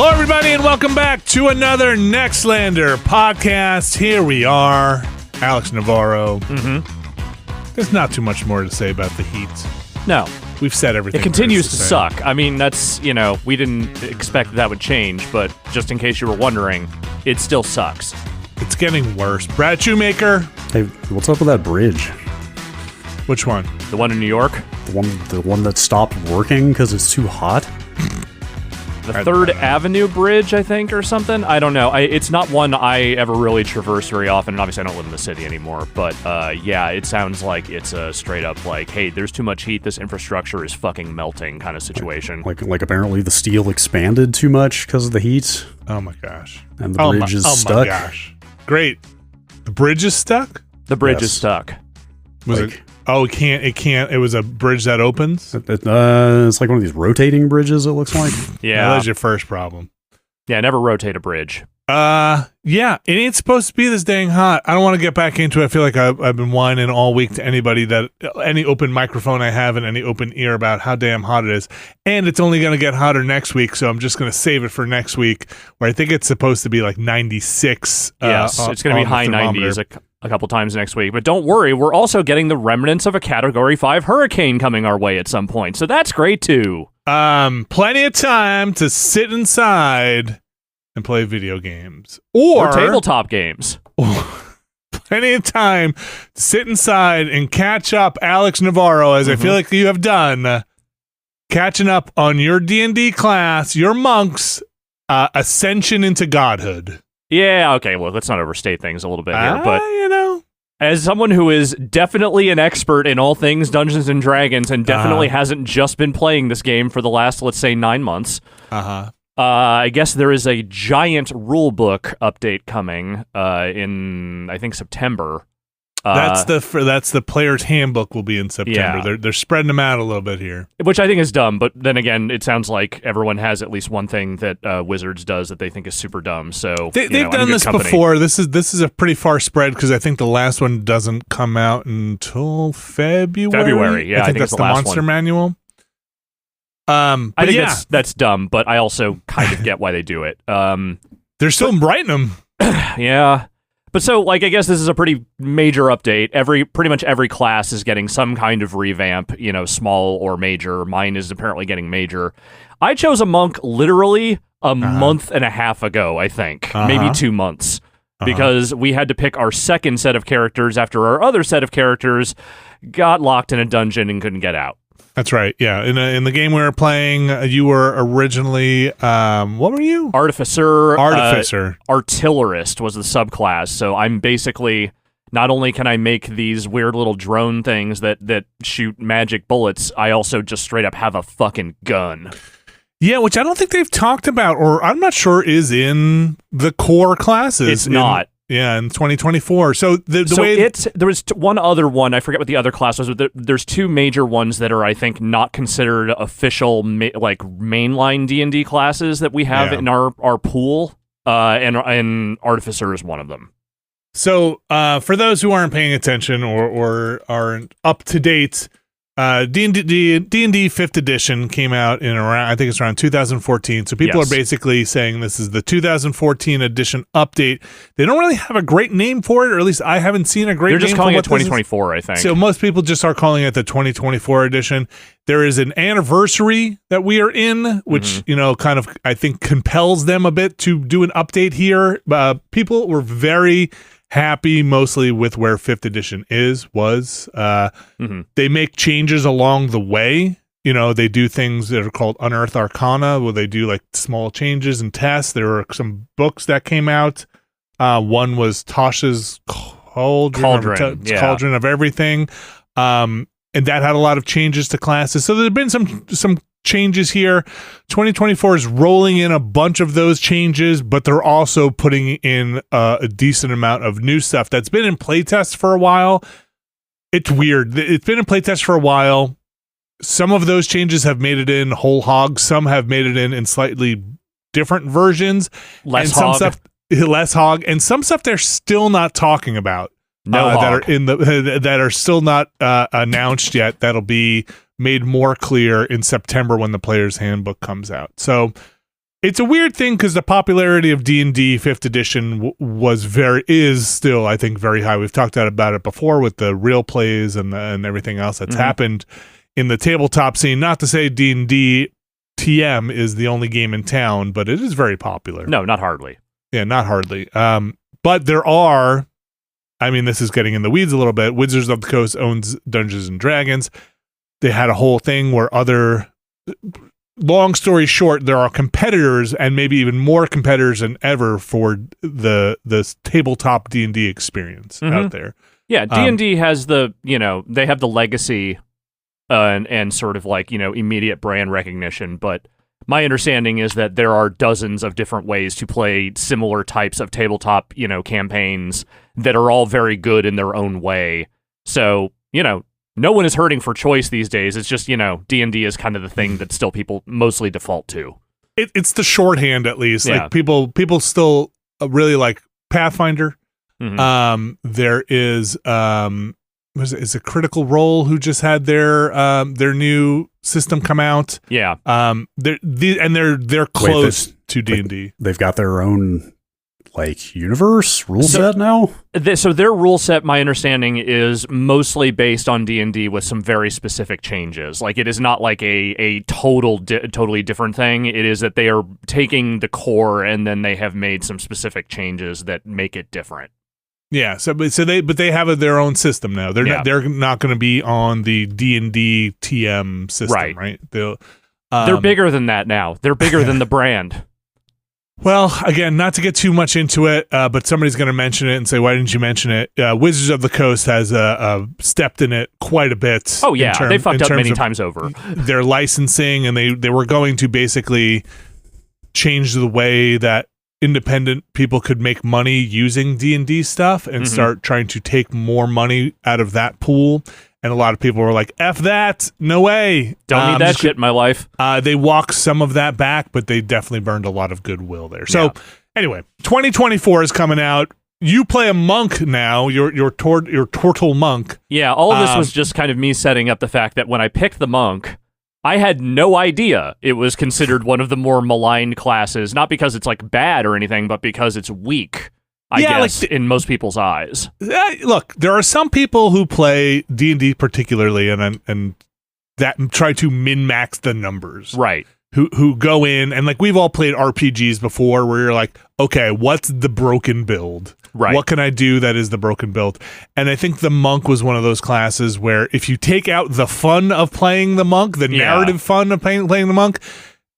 Hello, everybody, and welcome back to another Nextlander podcast. Here we are, Alex Navarro. There's not too much more to say about the Heat. No. We've said everything. It continues to suck. I mean, that's, we didn't expect that would change, but just in case you were wondering, it still sucks. It's getting worse. Brad Shoemaker. Hey, what's up with that bridge? Which one? The one in New York? The one that stopped working because it's too hot? The Third Avenue Bridge, I think, or something? I don't know. It's not one I ever really traverse very often, and obviously I don't live in the city anymore, but yeah, it sounds like it's a straight up like, hey, there's too much heat, this infrastructure is fucking melting kind of situation. Like apparently the steel expanded too much because of the heat. Oh my gosh. And the bridge is stuck. Oh my gosh. Great. The bridge is stuck? The bridge is stuck. Was it? Oh, it can't. It was a bridge that opens? It's like one of these rotating bridges, it looks like. Yeah. That was your first problem. Yeah, never rotate a bridge. Yeah, it ain't supposed to be this dang hot. I don't want to get back into it. I feel like I've been whining all week to anybody that any open microphone I have and any open ear about how damn hot it is. And it's only going to get hotter next week, so I'm just going to save it for next week, where I think it's supposed to be like 96. Yes, it's going to be high 90s a couple times next week. But don't worry, we're also getting the remnants of a Category 5 hurricane coming our way at some point, so that's great too. Plenty of time to sit inside and play video games. Or tabletop games. Plenty of time to sit inside and catch up, Alex Navarro, as I feel like you have done, catching up on your D&D class, your monks' ascension into godhood. Yeah, okay, well, let's not overstate things a little bit here, but you as someone who is definitely an expert in all things Dungeons and Dragons and definitely hasn't just been playing this game for the last, let's say, 9 months, I guess there is a giant rulebook update coming in, I think, September. That's the player's handbook will be in September. Yeah. They're spreading them out a little bit here, which I think is dumb. But then again, it sounds like everyone has at least one thing that Wizards does that they think is super dumb. So they've done this before. This is a pretty far spread because I think the last one doesn't come out until February. Yeah, I think that's the monster manual. I think that's dumb, but I also kind of get why they do it. They're still writing them. Yeah. But so, I guess this is a pretty major update. Pretty much every class is getting some kind of revamp, small or major. Mine is apparently getting major. I chose a monk literally a month and a half ago, I think. Maybe 2 months. Because we had to pick our second set of characters after our other set of characters got locked in a dungeon and couldn't get out. That's right. Yeah. In the game we were playing, you were originally what were you? Artificer. Artillerist was the subclass. So I'm basically, not only can I make these weird little drone things that shoot magic bullets, I also just straight up have a fucking gun. Yeah, which I don't think they've talked about, or I'm not sure is in the core classes. It's not. Yeah, in 2024. So there was one other one. I forget what the other class was. But there's two major ones that are, I think, not considered official mainline D&D classes that we have in our pool. And Artificer is one of them. So for those who aren't paying attention or aren't up to date, D&D 5th edition came out in around, I think it's around 2014. So people are basically saying this is the 2014 edition update. They don't really have a great name for it, or at least I haven't seen a great name. They're just calling it 2024, I think. So most people just are calling it the 2024 edition. There is an anniversary that we are in, which, kind of, I think, compels them a bit to do an update here. People were very happy mostly with where 5th edition was. They make changes along the way. They do things that are called Unearthed Arcana, where they do like small changes and tests. There are some books that came out. One was Tasha's Cauldron of Everything. And that had a lot of changes to classes. So there have been some changes here. 2024 is rolling in a bunch of those changes, but they're also putting in a decent amount of new stuff that's been in playtest for a while. It's weird. It's been in playtest for a while. Some of those changes have made it in whole hog. Some have made it in slightly different versions. Less hog, and some stuff they're still not talking about. That are still not announced yet. That'll be made more clear in September when the player's handbook comes out. So It's a weird thing because the popularity of D&D 5th edition is still, I think, very high. We've talked about it before with the real plays and everything else that's happened in the tabletop scene. Not to say D&D TM is the only game in town, but it is very popular. No, not hardly. Yeah, not hardly. But there are, I mean, this is getting in the weeds a little bit. Wizards of the Coast owns Dungeons and Dragons. They had a whole thing where long story short, there are competitors and maybe even more competitors than ever for the tabletop D&D experience out there. Yeah, D&D has they have the legacy and sort of like, immediate brand recognition, but my understanding is that there are dozens of different ways to play similar types of tabletop, campaigns that are all very good in their own way. So, no one is hurting for choice these days. It's just, D&D is kind of the thing that still people mostly default to. It's the shorthand, at least. Yeah. Like people still really like Pathfinder. There is is it Critical Role who just had their new system come out. Yeah. They're close to D&D. They've got their own universe rule set now. So their rule set, my understanding, is mostly based on D&D with some very specific changes. Like, it is not like a totally different thing. It is that they are taking the core and then they have made some specific changes that make it different. Yeah. So they have their own system now. They're not going to be on the D&D TM system, right? They're bigger than that now. They're bigger than the brand. Well, again, not to get too much into it, but somebody's going to mention it and say, why didn't you mention it? Wizards of the Coast has stepped in it quite a bit. Oh, yeah. They fucked up many times over. Their licensing, and they were going to basically change the way that independent people could make money using D&D stuff and start trying to take more money out of that pool. And a lot of people were like, F that, no way. Don't need that shit in my life. They walked some of that back, but they definitely burned a lot of goodwill there. So anyway, 2024 is coming out. You play a monk now, your turtle monk. Yeah, all of this was just kind of me setting up the fact that when I picked the monk, I had no idea it was considered one of the more maligned classes, not because it's bad or anything, but because it's weak. I guess, in most people's eyes. Look, there are some people who play D&D particularly and that try to min-max the numbers. Right. Who go in, and we've all played RPGs before where you're like, okay, what's the broken build? Right. What can I do that is the broken build? And I think the monk was one of those classes where if you take out the fun of playing the monk, the narrative fun of playing the monk,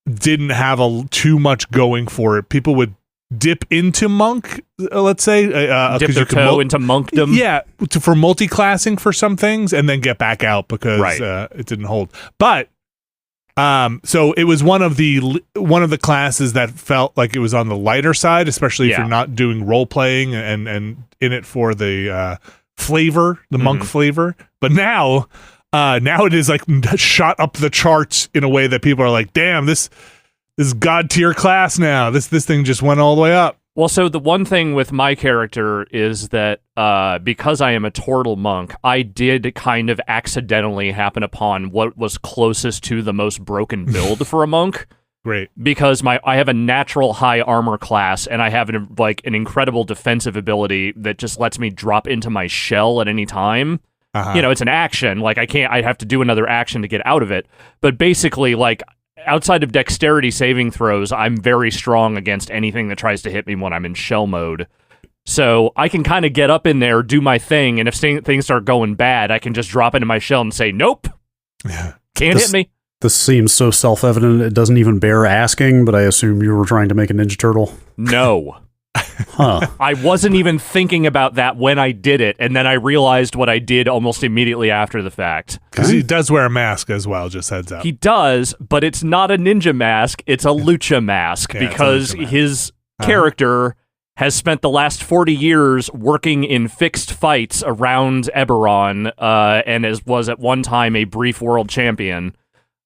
didn't have too much going for it. People would dip into monk, let's say, dip their toe into monkdom. Yeah, for multi-classing for some things, and then get back out because it didn't hold. But so it was one of the classes that felt like it was on the lighter side, especially if you're not doing role playing and in it for the flavor, the monk flavor. But now it is shot up the charts in a way that people are like, damn, this god tier class now. This thing just went all the way up. Well, so the one thing with my character is that because I am a turtle monk, I did kind of accidentally happen upon what was closest to the most broken build for a monk. Great. Because I have a natural high armor class, and I have an incredible defensive ability that just lets me drop into my shell at any time. It's an action. I have to do another action to get out of it. But basically, outside of dexterity saving throws, I'm very strong against anything that tries to hit me when I'm in shell mode. So I can kind of get up in there, do my thing, and if things start going bad, I can just drop into my shell and say, nope, can't hit me. This seems so self-evident it doesn't even bear asking, but I assume you were trying to make a Ninja Turtle. No. Huh. I wasn't even thinking about that when I did it, and then I realized what I did almost immediately after the fact. Because he does wear a mask as well, just heads up. He does, but it's not a ninja mask, it's a lucha mask, because his character has spent the last 40 years working in fixed fights around Eberron, and was at one time a brief world champion.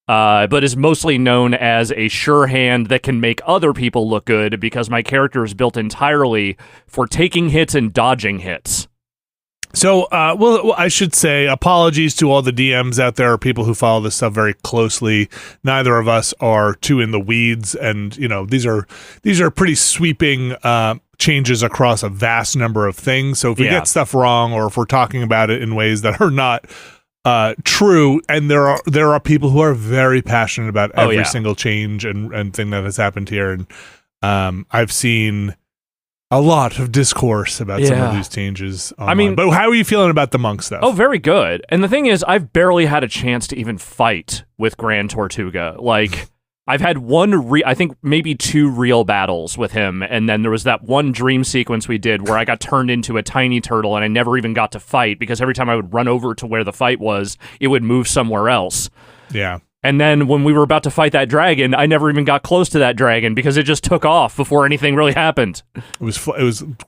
But is mostly known as a sure hand that can make other people look good because my character is built entirely for taking hits and dodging hits. So, well, I should say apologies to all the DMs out there, or people who follow this stuff very closely. Neither of us are too in the weeds, and these are pretty sweeping changes across a vast number of things. So if we get stuff wrong, or if we're talking about it in ways that are not true, and there are people who are very passionate about every single change and thing that has happened here, and I've seen a lot of discourse about some of these changes online. I mean, but how are you feeling about the monk stuff? Oh, very good. And the thing is, I've barely had a chance to even fight with Grand Tortuga. Like, I've had I think maybe 2 real battles with him, and then there was that one dream sequence we did where I got turned into a tiny turtle, and I never even got to fight, because every time I would run over to where the fight was, it would move somewhere else. Yeah. And then when we were about to fight that dragon, I never even got close to that dragon because it just took off before anything really happened. It was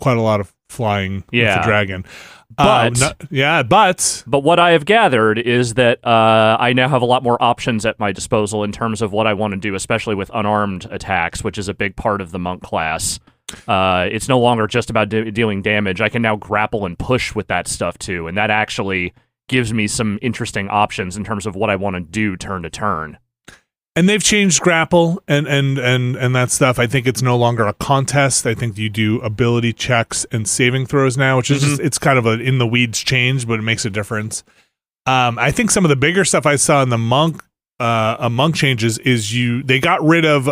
quite a lot of flying with the dragon. But but what I have gathered is that I now have a lot more options at my disposal in terms of what I want to do, especially with unarmed attacks, which is a big part of the monk class. It's no longer just about dealing damage. I can now grapple and push with that stuff too, and that actually gives me some interesting options in terms of what I want to do turn to turn. And they've changed grapple and that stuff. I think it's no longer a contest. I think you do ability checks and saving throws now, which is just, it's kind of an in the weeds change, but it makes a difference. I think some of the bigger stuff I saw in the monk changes is they got rid of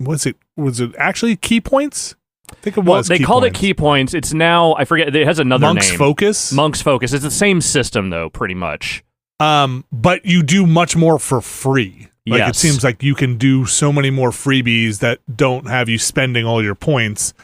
was it actually key points? I think it was. Well, they called it key points. It's now, I forget, it has another Monk's name. Focus? Monk's Focus. It's the same system, though, pretty much. But you do much more for free. Like, yes. It seems like you can do so many more freebies that don't have you spending all your points,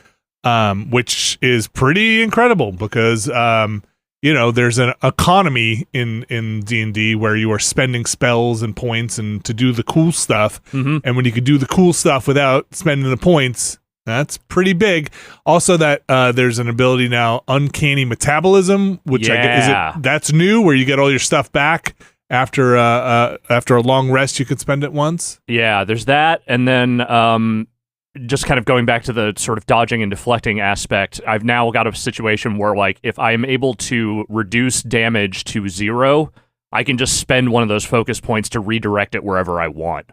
which is pretty incredible because, there's an economy in D&D where you are spending spells and points and to do the cool stuff. Mm-hmm. And when you could do the cool stuff without spending the points, that's pretty big. Also, that there's an ability now, Uncanny Metabolism, which that's new, where you get all your stuff back after a long rest. You could spend it once. Yeah, there's that, and then just kind of going back to the sort of dodging and deflecting aspect. I've now got a situation where, like, if I am able to reduce damage to 0, I can just spend one of those focus points to redirect it wherever I want.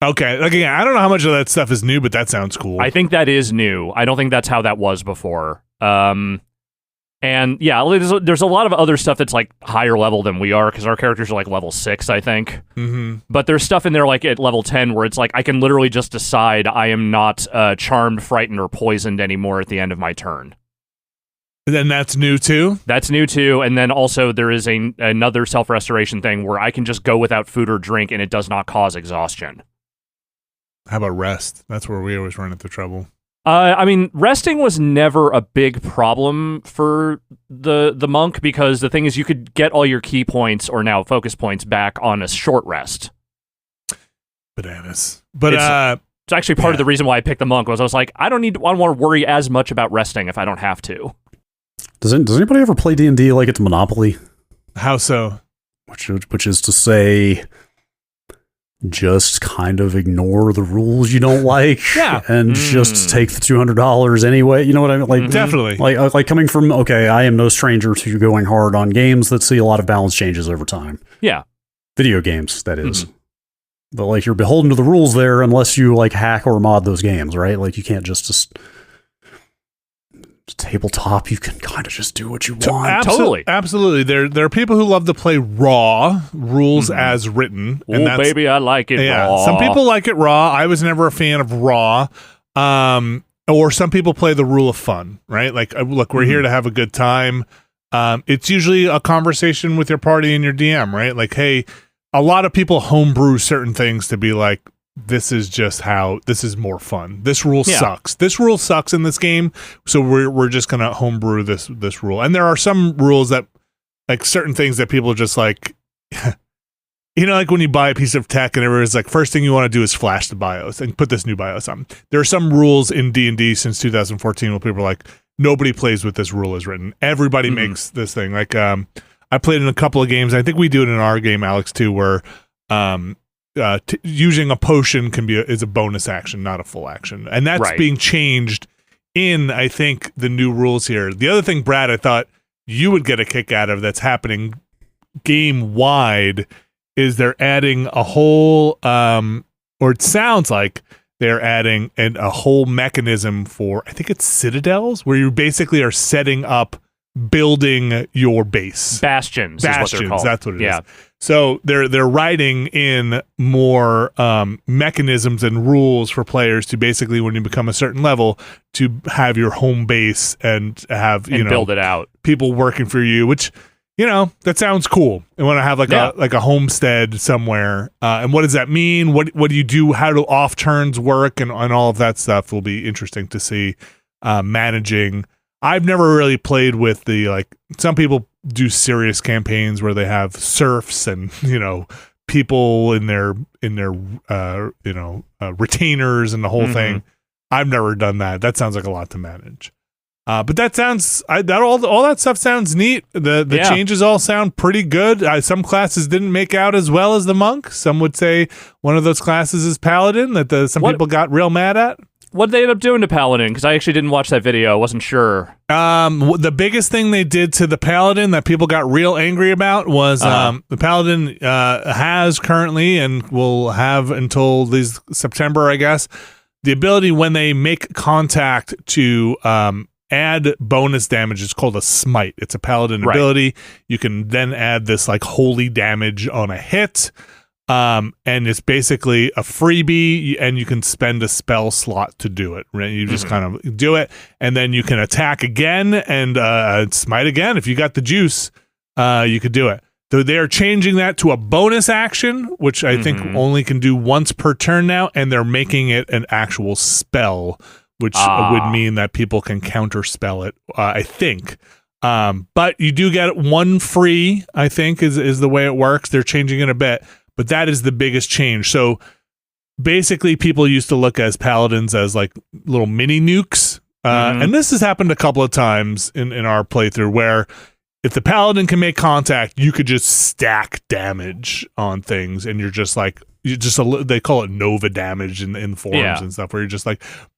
Okay, again, I don't know how much of that stuff is new, but that sounds cool. I think that is new. I don't think that's how that was before. And yeah, there's a lot of other stuff that's like higher level than we are, because our characters are like level 6, I think. Mm-hmm. But there's stuff in there like at level 10 where it's like I can literally just decide I am not charmed, frightened, or poisoned anymore at the end of my turn. And then that's new too? That's new too, and then also there is another self-restoration thing where I can just go without food or drink and it does not cause exhaustion. How about rest? That's where we always run into trouble. I mean, resting was never a big problem for the monk, because the thing is you could get all your key points or now focus points back on a short rest. Bananas. But it's actually part of the reason why I picked the monk was I was like, I don't want to worry as much about resting if I don't have to. Does anybody ever play D&D like it's Monopoly? How so? Which is to say, just kind of ignore the rules you don't like, and just take the $200 anyway. You know what I mean? Like, definitely. Like coming from, okay, I am no stranger to going hard on games that see a lot of balance changes over time. Yeah, video games, that is. But like, you're beholden to the rules there unless you like hack or mod those games, right? Like, you can't just tabletop. You can kind of just do what you want. Totally, absolutely. There are people who love to play raw rules as written. And baby, I like it raw. Some people like it raw. I was never a fan of raw. Or some people play the rule of fun, right? Like, look, we're here to have a good time. It's usually a conversation with your party and your DM, right? Like, hey, a lot of people homebrew certain things to be like, this is more fun. This rule sucks. This rule sucks in this game, so we're just gonna homebrew this rule. And there are some rules that, like, certain things that people just like, like when you buy a piece of tech and everyone's like, first thing you want to do is flash the BIOS and put this new BIOS on. There are some rules in D&D since 2014 where people are like, nobody plays with this rule as written. Everybody makes this thing. Like, I played in a couple of games. I think we do it in our game, Alex, too, where using a potion is a bonus action, not a full action, and that's being changed in, I think, the new rules here. The other thing, Brad, I thought you would get a kick out of that's happening game wide is they're adding a whole, or it sounds like they're adding a whole mechanism for, I think it's citadels, where you basically are setting up building your base. Bastions is what they're called. That's what it is. So they're writing in more mechanisms and rules for players to basically, when you become a certain level, to have your home base and have build it out. People working for you, which that sounds cool. And when I have like a homestead somewhere, and what does that mean? What do you do? How do off turns work? And all of that stuff will be interesting to see managing. I've never really played with some people do serious campaigns where they have serfs and people in their retainers and the whole thing. I've never done that. That sounds like a lot to manage. But that sounds all that stuff sounds neat. The changes all sound pretty good. Some classes didn't make out as well as the monk. Some would say one of those classes is paladin that some people got real mad at. What did they end up doing to Paladin? Because I actually didn't watch that video. I wasn't sure. The biggest thing they did to the Paladin that people got real angry about was the Paladin has currently and will have until September, I guess, the ability when they make contact to add bonus damage. It's called a smite. It's a Paladin ability. You can then add this holy damage on a hit. And it's basically a freebie, and you can spend a spell slot to do it. Right? You just kind of do it, and then you can attack again and smite again. If you got the juice, you could do it. So they're changing that to a bonus action, which I think only can do once per turn now, and they're making it an actual spell, which would mean that people can counter spell it, I think. But you do get one free, I think, is the way it works. They're changing it a bit. But that is the biggest change. So basically, people used to look as paladins as little mini nukes. And this has happened a couple of times in our playthrough where if the paladin can make contact, you could just stack damage on things. And you're just they call it Nova damage in forums and stuff, where you're just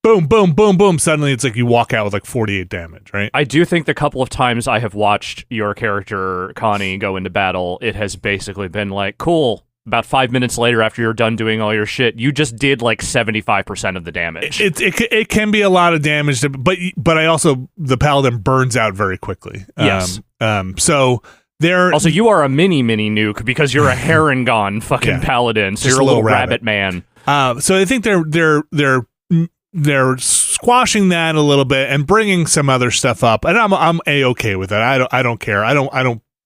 boom, boom, boom, boom. Suddenly it's you walk out with 48 damage, right? I do think the couple of times I have watched your character, Connie, go into battle, it has basically been cool. About 5 minutes later, after you're done doing all your shit, you just did 75% of the damage. It can be a lot of damage, but I also, the paladin burns out very quickly. Yes. So there. Also, you are a mini nuke because you're a Harangon fucking paladin. So you're a little rabbit man. So I think they're squashing that a little bit and bringing some other stuff up, and I'm A-okay with it. I don't care.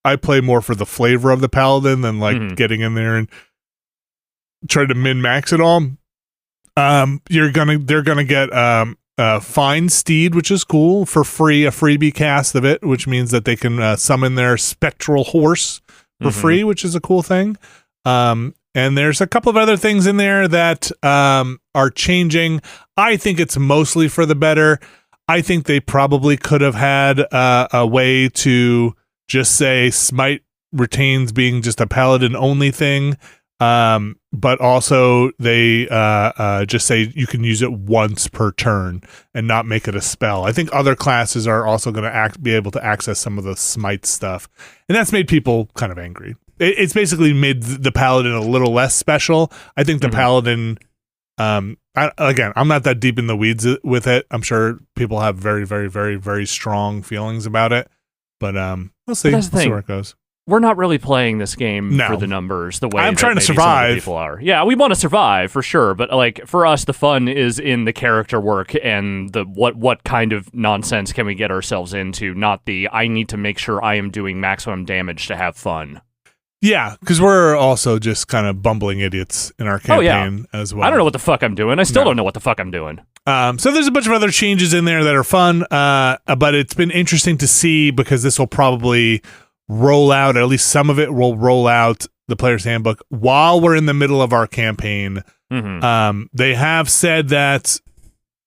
I play more for the flavor of the paladin than getting in there and try to min-max it all. They're gonna get Fine Steed, which is cool, for free, a freebie cast of it, which means that they can summon their spectral horse for free, which is a cool thing. And there's a couple of other things in there that are changing. I think it's mostly for the better. I think they probably could have had a way to just say smite retains being just a paladin only thing, but also they just say you can use it once per turn and not make it a spell. I think other classes are also going to be able to access some of the smite stuff, and that's made people kind of angry. It's basically made the paladin a little less special. I think the paladin, I'm not that deep in the weeds with it. I'm sure people have very, very, very, very strong feelings about it. But we'll see. We'll see where it goes. We're not really playing this game for the numbers the way I'm trying to maybe survive. Some of the people are. Yeah, we want to survive for sure, but for us, the fun is in the character work and the what kind of nonsense can we get ourselves into, not the I need to make sure I am doing maximum damage to have fun. Yeah, because we're also just kind of bumbling idiots in our campaign as well. I don't know what the fuck I'm doing. I still don't know what the fuck I'm doing. So there's a bunch of other changes in there that are fun, but it's been interesting to see because this will probably roll out, at least some of it will roll out, the player's handbook while we're in the middle of our campaign. They have said that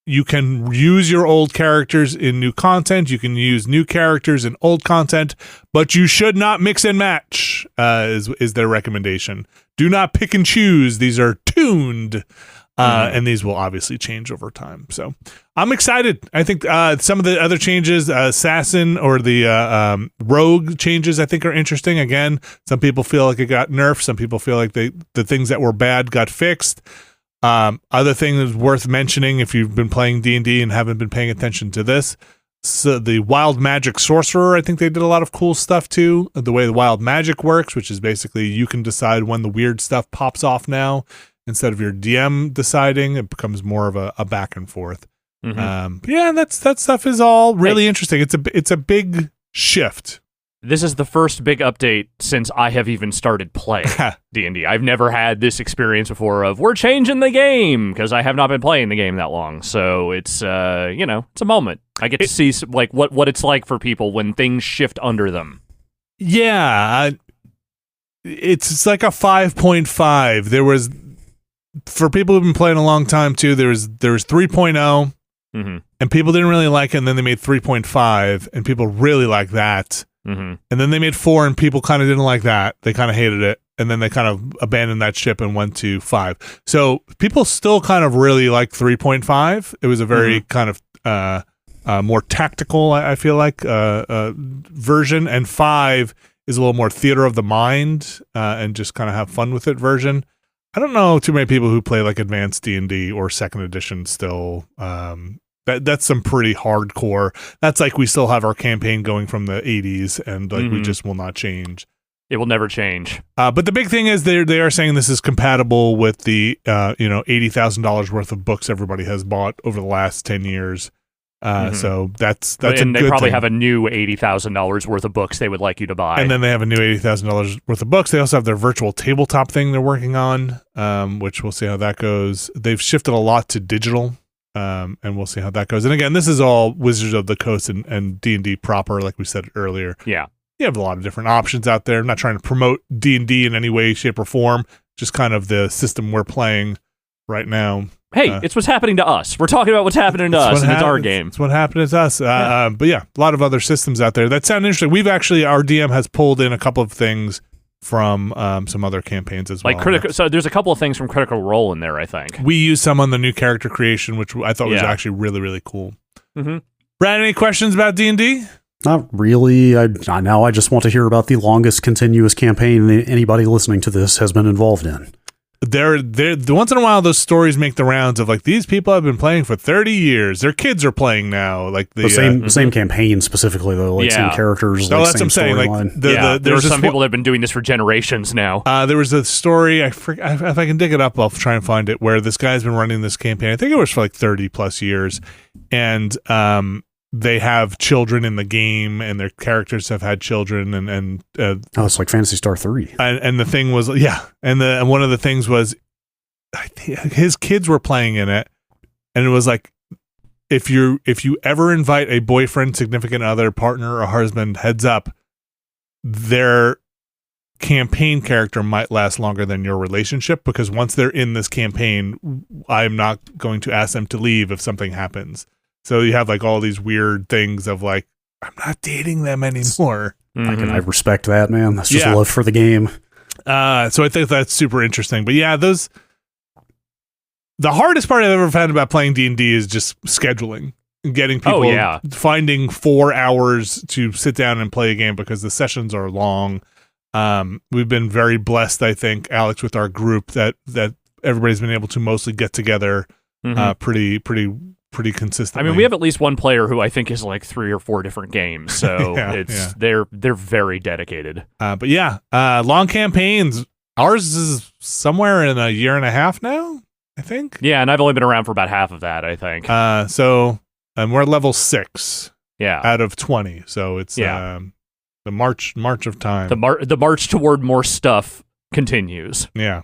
you can use your old characters in new content, you can use new characters in old content, but you should not mix and match, is their recommendation. Do not pick and choose. These are tuned. And these will obviously change over time. So I'm excited. I think some of the other changes, Assassin or the Rogue changes, I think are interesting. Again, some people feel like it got nerfed. Some people feel like the things that were bad got fixed. Other things worth mentioning if you've been playing D&D and haven't been paying attention to this. So the Wild Magic Sorcerer, I think they did a lot of cool stuff too. The way the Wild Magic works, which is basically you can decide when the weird stuff pops off now. Instead of your DM deciding, it becomes more of a back and forth. That stuff is all really interesting. It's a big shift. This is the first big update since I have even started playing D&D. I've never had this experience before of we're changing the game because I have not been playing the game that long. So it's it's a moment. I get to see like what it's like for people when things shift under them. Yeah, it's like a 5.5. There was. For people who've been playing a long time too, there was 3.0, and people didn't really like it, and then they made 3.5, and people really like that. And then they made 4, and people kind of didn't like that. They kind of hated it, and then they kind of abandoned that ship and went to 5. So people still kind of really like 3.5. It was a very kind of more tactical, I feel like, version, and 5 is a little more theater of the mind and just kind of have fun with it version. I don't know too many people who play like advanced D&D or second edition still. That's some pretty hardcore. That's like we still have our campaign going from the 80s and like we just will not change. It will never change. But the big thing is they are saying this is compatible with the $80,000 worth of books everybody has bought over the last 10 years. So that's and a they good probably thing. have a new $80,000 worth of books they would like you to buy. And then they have a new $80,000 worth of books. They also have their virtual tabletop thing they're working on, which we'll see how that goes. They've shifted a lot to digital, and we'll see how that goes. And again, this is all Wizards of the Coast and D&D proper, like we said earlier. Yeah. You have a lot of different options out there. I'm not trying to promote D&D in any way, shape, or form, just kind of the system we're playing right now. Hey, it's what's happening to us. We're talking about what's happening to us, and it's our game. It's what happened to us. But yeah, a lot of other systems out there that sound interesting. We've actually, our DM has pulled in a couple of things from some other campaigns as well. So there's a couple of things from Critical Role in there, I think. We used some on the new character creation, which I thought was actually really, really cool. Brad, any questions about D&D? Not really. Now I just want to hear about the longest continuous campaign anybody listening to this has been involved in. They're once in a while those stories make the rounds of like these people have been playing for 30 years. Their kids are playing now. Like the same campaigin specifically though, like same characters. No, like that's what I'm saying. Like there are some people that have been doing this for generations now. There was a story. If I can dig it up, I'll try and find it. Where this guy's been running this campaign. I think it was for like 30 plus years, and they have children in the game, and their characters have had children, and it's like Phantasy Star 3. And the thing was, and one of the things was, his kids were playing in it, and it was like, if you ever invite a boyfriend, significant other, partner, or husband, heads up, their campaign character might last longer than your relationship, because once they're in this campaign, I'm not going to ask them to leave if something happens. So you have like all these weird things of like, I'm not dating them anymore. I respect that, man. That's just love for the game. So I think that's super interesting. But yeah, the hardest part I've ever found about playing D&D is just scheduling. Getting people finding 4 hours to sit down and play a game because the sessions are long. We've been very blessed, I think, Alex, with our group that everybody's been able to mostly get together pretty consistently. I mean, we have at least one player who I think is like 3 or 4 different games, so they're very dedicated. But yeah, long campaigns. Ours is somewhere in a year and a half now, I think. Yeah, and I've only been around for about half of that, I think. And we're level 6. Yeah, out of 20. So it's the march of time. The march toward more stuff continues. Yeah.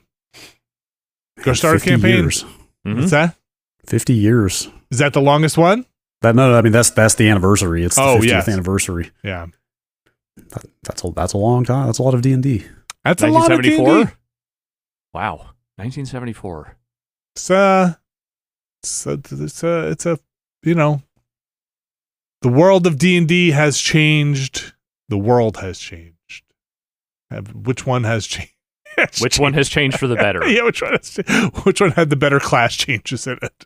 Go start a campaign. What's that? 50 years. Is that the longest one? No, I mean that's the anniversary. It's the 50th anniversary. Yeah. That's a long time. That's a lot of D&D. That's a lot of D&D. Wow. 1974. It's a the world of D&D has changed. The world has changed. Which one has changed? Which one has changed for the better? Yeah, which one had the better class changes in it?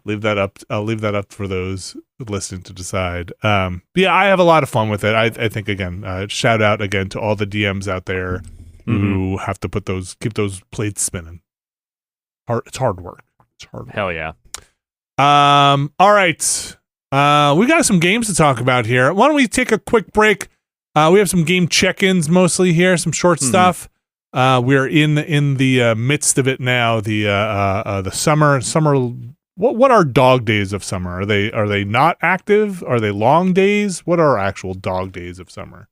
Leave that up. I'll leave that up for those listening to decide. But yeah, I have a lot of fun with it. I think again, shout out again to all the DMs out there who have to keep those plates spinning. It's hard work. It's hard work. Hell yeah. All right. We got some games to talk about here. Why don't we take a quick break? We have some game check-ins mostly here, some short stuff. We're in the midst of it now. The summer. What are dog days of summer? Are they not active? Are they long days? What are actual dog days of summer?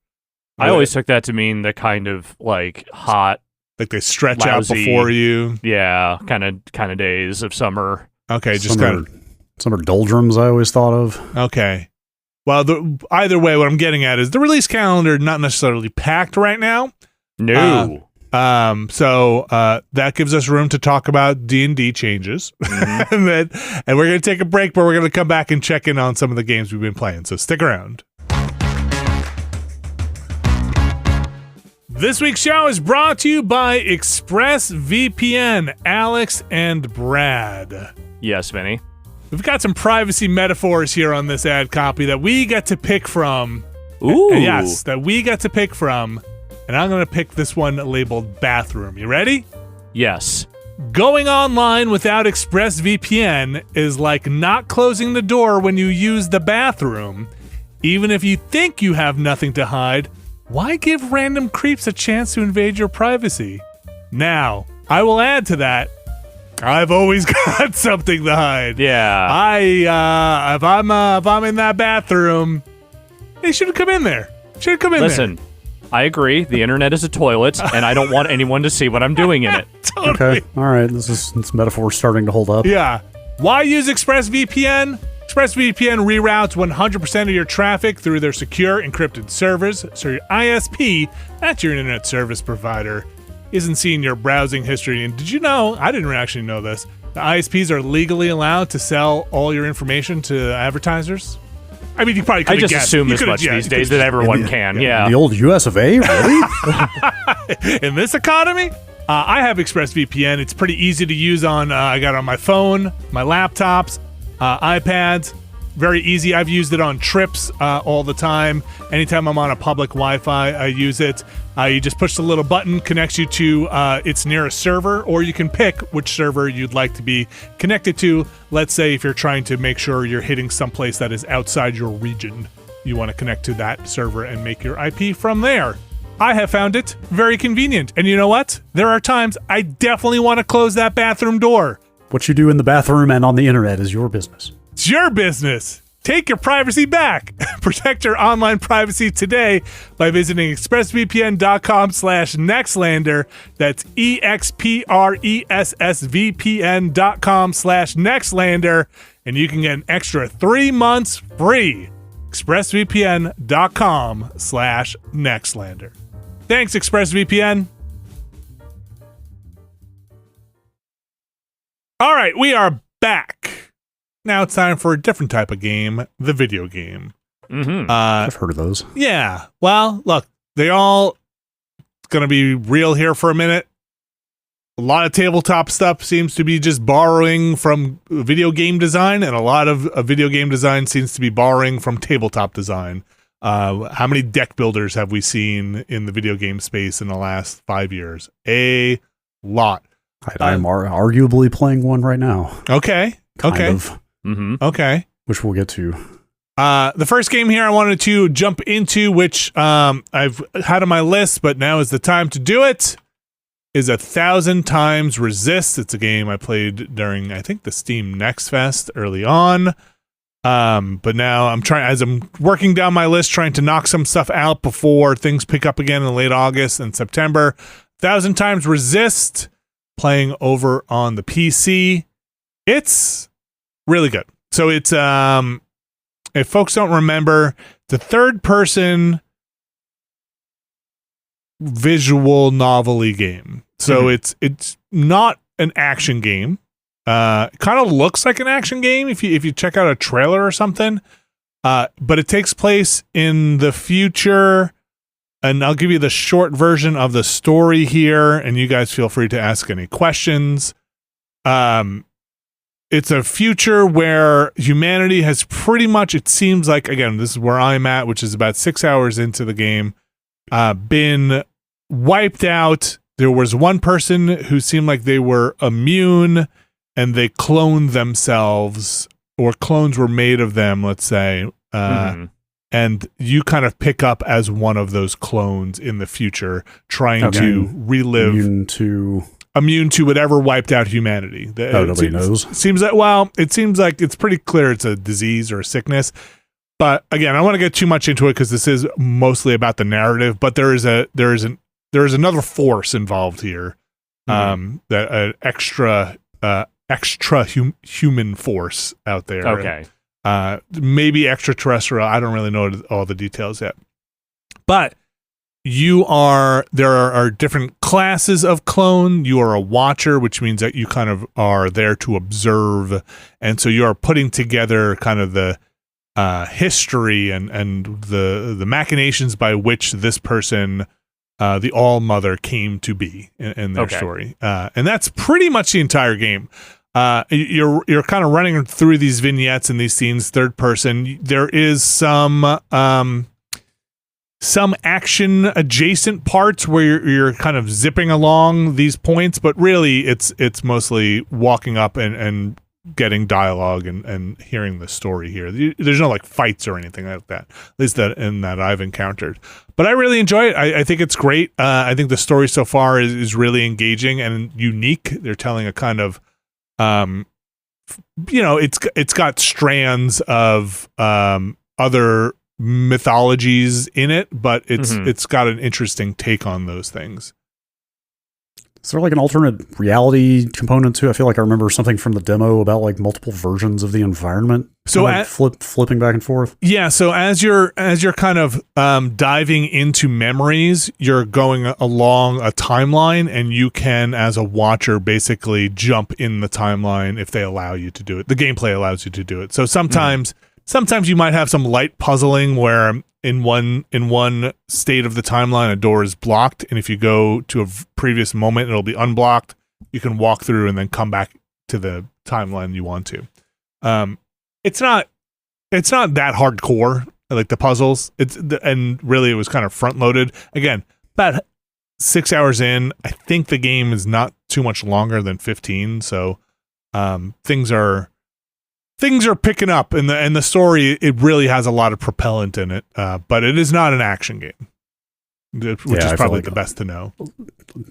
I always took that to mean the kind of like hot, like they stretch lousy, out before you. Yeah, kind of days of summer. Okay, just kind of summer doldrums. I always thought of. Okay. Well, either way, what I'm getting at is the release calendar not necessarily packed right now. No. So that gives us room to talk about D&D changes. and we're going to take a break, but we're going to come back and check in on some of the games we've been playing. So stick around. This week's show is brought to you by ExpressVPN, Alex and Brad. Yes, Vinny. We've got some privacy metaphors here on this ad copy that we get to pick from. Ooh. Yes, that we get to pick from. And I'm going to pick this one labeled bathroom. You ready? Yes. Going online without ExpressVPN is like not closing the door when you use the bathroom. Even if you think you have nothing to hide, why give random creeps a chance to invade your privacy? Now, I will add to that, I've always got something to hide. Yeah. If I'm in that bathroom, they should come in there. Listen, I agree. The internet is a toilet, and I don't want anyone to see what I'm doing in it. Totally. Okay. All right. This metaphor is starting to hold up. Yeah. Why use ExpressVPN? ExpressVPN reroutes 100% of your traffic through their secure encrypted servers, so your ISP, that's your internet service provider, isn't seeing your browsing history. And did you know, I didn't actually know this, the ISPs are legally allowed to sell all your information to advertisers? I mean, you probably could have guessed. I just assume as much these days that everyone can, yeah. The old US of A, really? In this economy? I have ExpressVPN. It's pretty easy to use on, I got it on my phone, my laptops, iPads. Very easy. I've used it on trips all the time. Anytime I'm on a public Wi-Fi, I use it. You just push the little button, connects you to its nearest server, or you can pick which server you'd like to be connected to. Let's say if you're trying to make sure you're hitting someplace that is outside your region, you want to connect to that server and make your IP from there. I have found it very convenient. And you know what? There are times I definitely want to close that bathroom door. What you do in the bathroom and on the internet is your business. It's your business. Take your privacy back. Protect your online privacy today by visiting expressvpn.com/Nextlander. That's expressvpn.com/Nextlander. And you can get an extra 3 months free. expressvpn.com/Nextlander. Thanks, ExpressVPN. All right, we are back. Now it's time for a different type of game, the video game. I've heard of those. Yeah. Well, look, they all going to be real here for a minute. A lot of tabletop stuff seems to be just borrowing from video game design, and a lot of video game design seems to be borrowing from tabletop design. How many deck builders have we seen in the video game space in the last 5 years? A lot. I'm arguably playing one right now. Okay. Kind of. Okay. Which we'll get to. The first game here I wanted to jump into, which I've had on my list, but now is the time to do it, is 1,000 Times Resist. It's a game I played during, I think, the Steam Next Fest early on. But now as I'm working down my list, trying to knock some stuff out before things pick up again in late August and September. 1,000 Times Resist, playing over on the PC. It's really good. So it's if folks don't remember, the third-person visual novel-y game. So it's not an action game. It kind of looks like an action game if you check out a trailer or something. But it takes place in the future and I'll give you the short version of the story here, and you guys feel free to ask any questions. It's a future where humanity has pretty much, it seems like, again, this is where I'm at, which is about 6 hours into the game, been wiped out. There was one person who seemed like they were immune, and they cloned themselves, or clones were made of them, let's say. And you kind of pick up as one of those clones in the future, trying to relive. Immune to whatever wiped out humanity. Nobody knows. Seems like it's pretty clear it's a disease or a sickness. But again, I don't want to get too much into it because this is mostly about the narrative. But there is another force involved here, that an extra human force out there. Okay. Maybe extraterrestrial. I don't really know all the details yet. But there are different classes of clone. You are a watcher, which means that you kind of are there to observe. And so you are putting together kind of the history and the machinations by which this person, the All-Mother, came to be in their story. And that's pretty much the entire game. You're kind of running through these vignettes and these scenes, third person. There is some action adjacent parts where you're kind of zipping along these points, but really it's mostly walking up and getting dialogue and hearing the story here. There's no like fights or anything like that, at least that I've encountered. But I really enjoy it. I think it's great. I think the story so far is really engaging and unique. They're telling a kind of it's got strands of other mythologies in it, but it's got an interesting take on those things. Is there like an alternate reality component too? I feel like I remember something from the demo about like multiple versions of the environment. So flipping back and forth. Yeah. So as you're kind of diving into memories, you're going along a timeline, and you can, as a watcher, basically jump in the timeline if they allow you to do it. The gameplay allows you to do it. So sometimes you might have some light puzzling where in one state of the timeline a door is blocked, and if you go to a previous moment it'll be unblocked. You can walk through and then come back to the timeline you want to. It's not that hardcore, like the puzzles. And really it was kind of front loaded. Again, about 6 hours in. I think the game is not too much longer than 15, so things are picking up, and the story, it really has a lot of propellant in it, but it is not an action game, which is probably the best to know.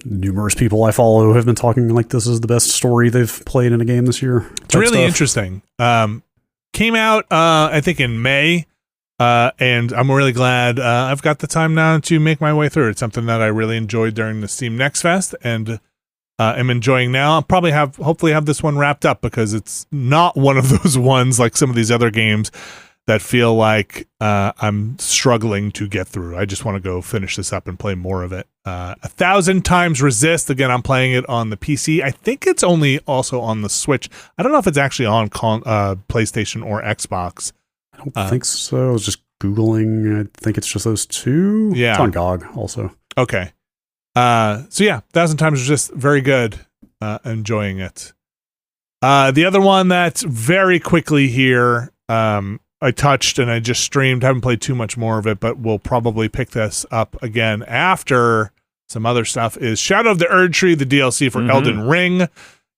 Numerous people I follow have been talking like this is the best story they've played in a game this year. It's really interesting. Came out, I think, in May, and I'm really glad I've got the time now to make my way through. It's something that I really enjoyed during the Steam Next Fest, and I'm enjoying now. I'll probably hopefully have this one wrapped up, because it's not one of those ones like some of these other games that feel like I'm struggling to get through. I just want to go finish this up and play more of it. 1,000 Times Resist. Again, I'm playing it on the PC. I think it's only also on the Switch. I don't know if it's actually on PlayStation or Xbox. I don't think so. I was just Googling. I think it's just those two. Yeah. It's on GOG also. Okay. So yeah, 1,000 Times Resist, very good. Enjoying it. The other one that's very quickly here, I touched and I just streamed, haven't played too much more of it, but we'll probably pick this up again after some other stuff, is Shadow of the Erdtree, the DLC for Elden Ring.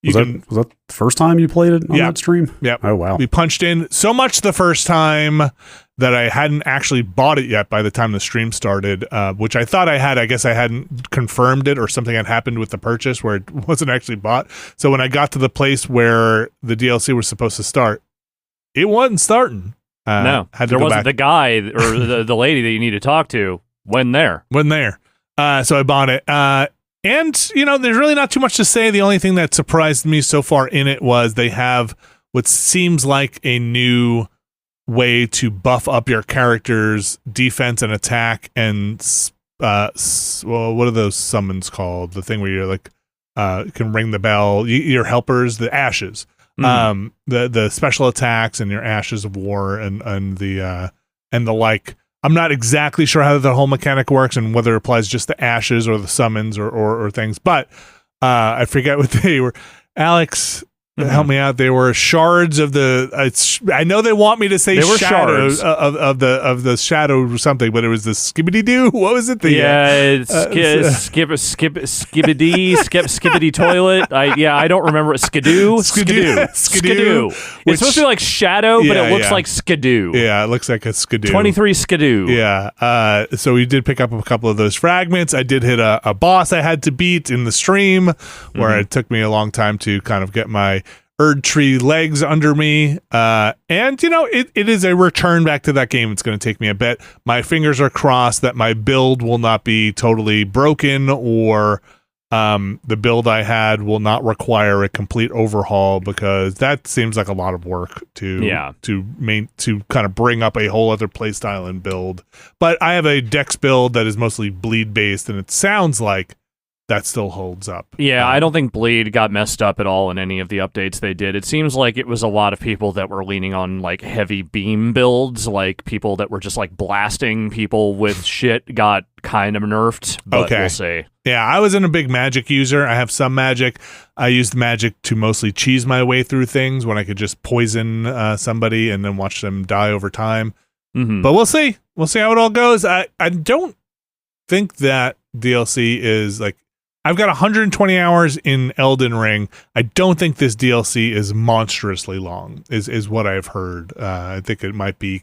Was that the first time you played it on that stream? Yeah. Oh, wow. We punched in so much the first time that I hadn't actually bought it yet by the time the stream started, which I thought I had. I guess I hadn't confirmed it, or something had happened with the purchase where it wasn't actually bought. So when I got to the place where the DLC was supposed to start, it wasn't starting. No, there wasn't the guy or the lady that you need to talk to when there. So I bought it. And, there's really not too much to say. The only thing that surprised me so far in it was they have what seems like a new way to buff up your character's defense and attack, and what are those summons called? The thing where you're like you can ring the bell. Your helpers, the ashes, the special attacks and your ashes of war and the like. I'm not exactly sure how the whole mechanic works and whether it applies just to ashes or the summons or things. But I forget what they were. Alex, help me out. They were shards of the. I know they want me to say shadows of the shadow or something, but it was the skibbity doo. What was it? Skibbity toilet. I don't remember. Skidoo. It's supposed to be like shadow, but it looks like skidoo. Yeah, it looks like a skidoo. 23 skidoo. Yeah. So we did pick up a couple of those fragments. I did hit a boss I had to beat in the stream, where it took me a long time to kind of get my Erdtree legs under me, and it is a return back to that game. It's going to take me a bit. My fingers are crossed that my build will not be totally broken, or the build I had will not require a complete overhaul, because that seems like a lot of work to kind of bring up a whole other playstyle and build. But I have a dex build that is mostly bleed based, and it sounds like that still holds up. Yeah, I don't think Bleed got messed up at all in any of the updates they did. It seems like it was a lot of people that were leaning on like heavy beam builds, like people that were just like blasting people with shit got kind of nerfed, but we'll see. Yeah, I wasn't a big magic user. I have some magic. I used magic to mostly cheese my way through things when I could just poison somebody and then watch them die over time. But we'll see. We'll see how it all goes. I don't think that DLC is like, I've got 120 hours in Elden Ring. I don't think this DLC is monstrously long, is what I've heard. I think it might be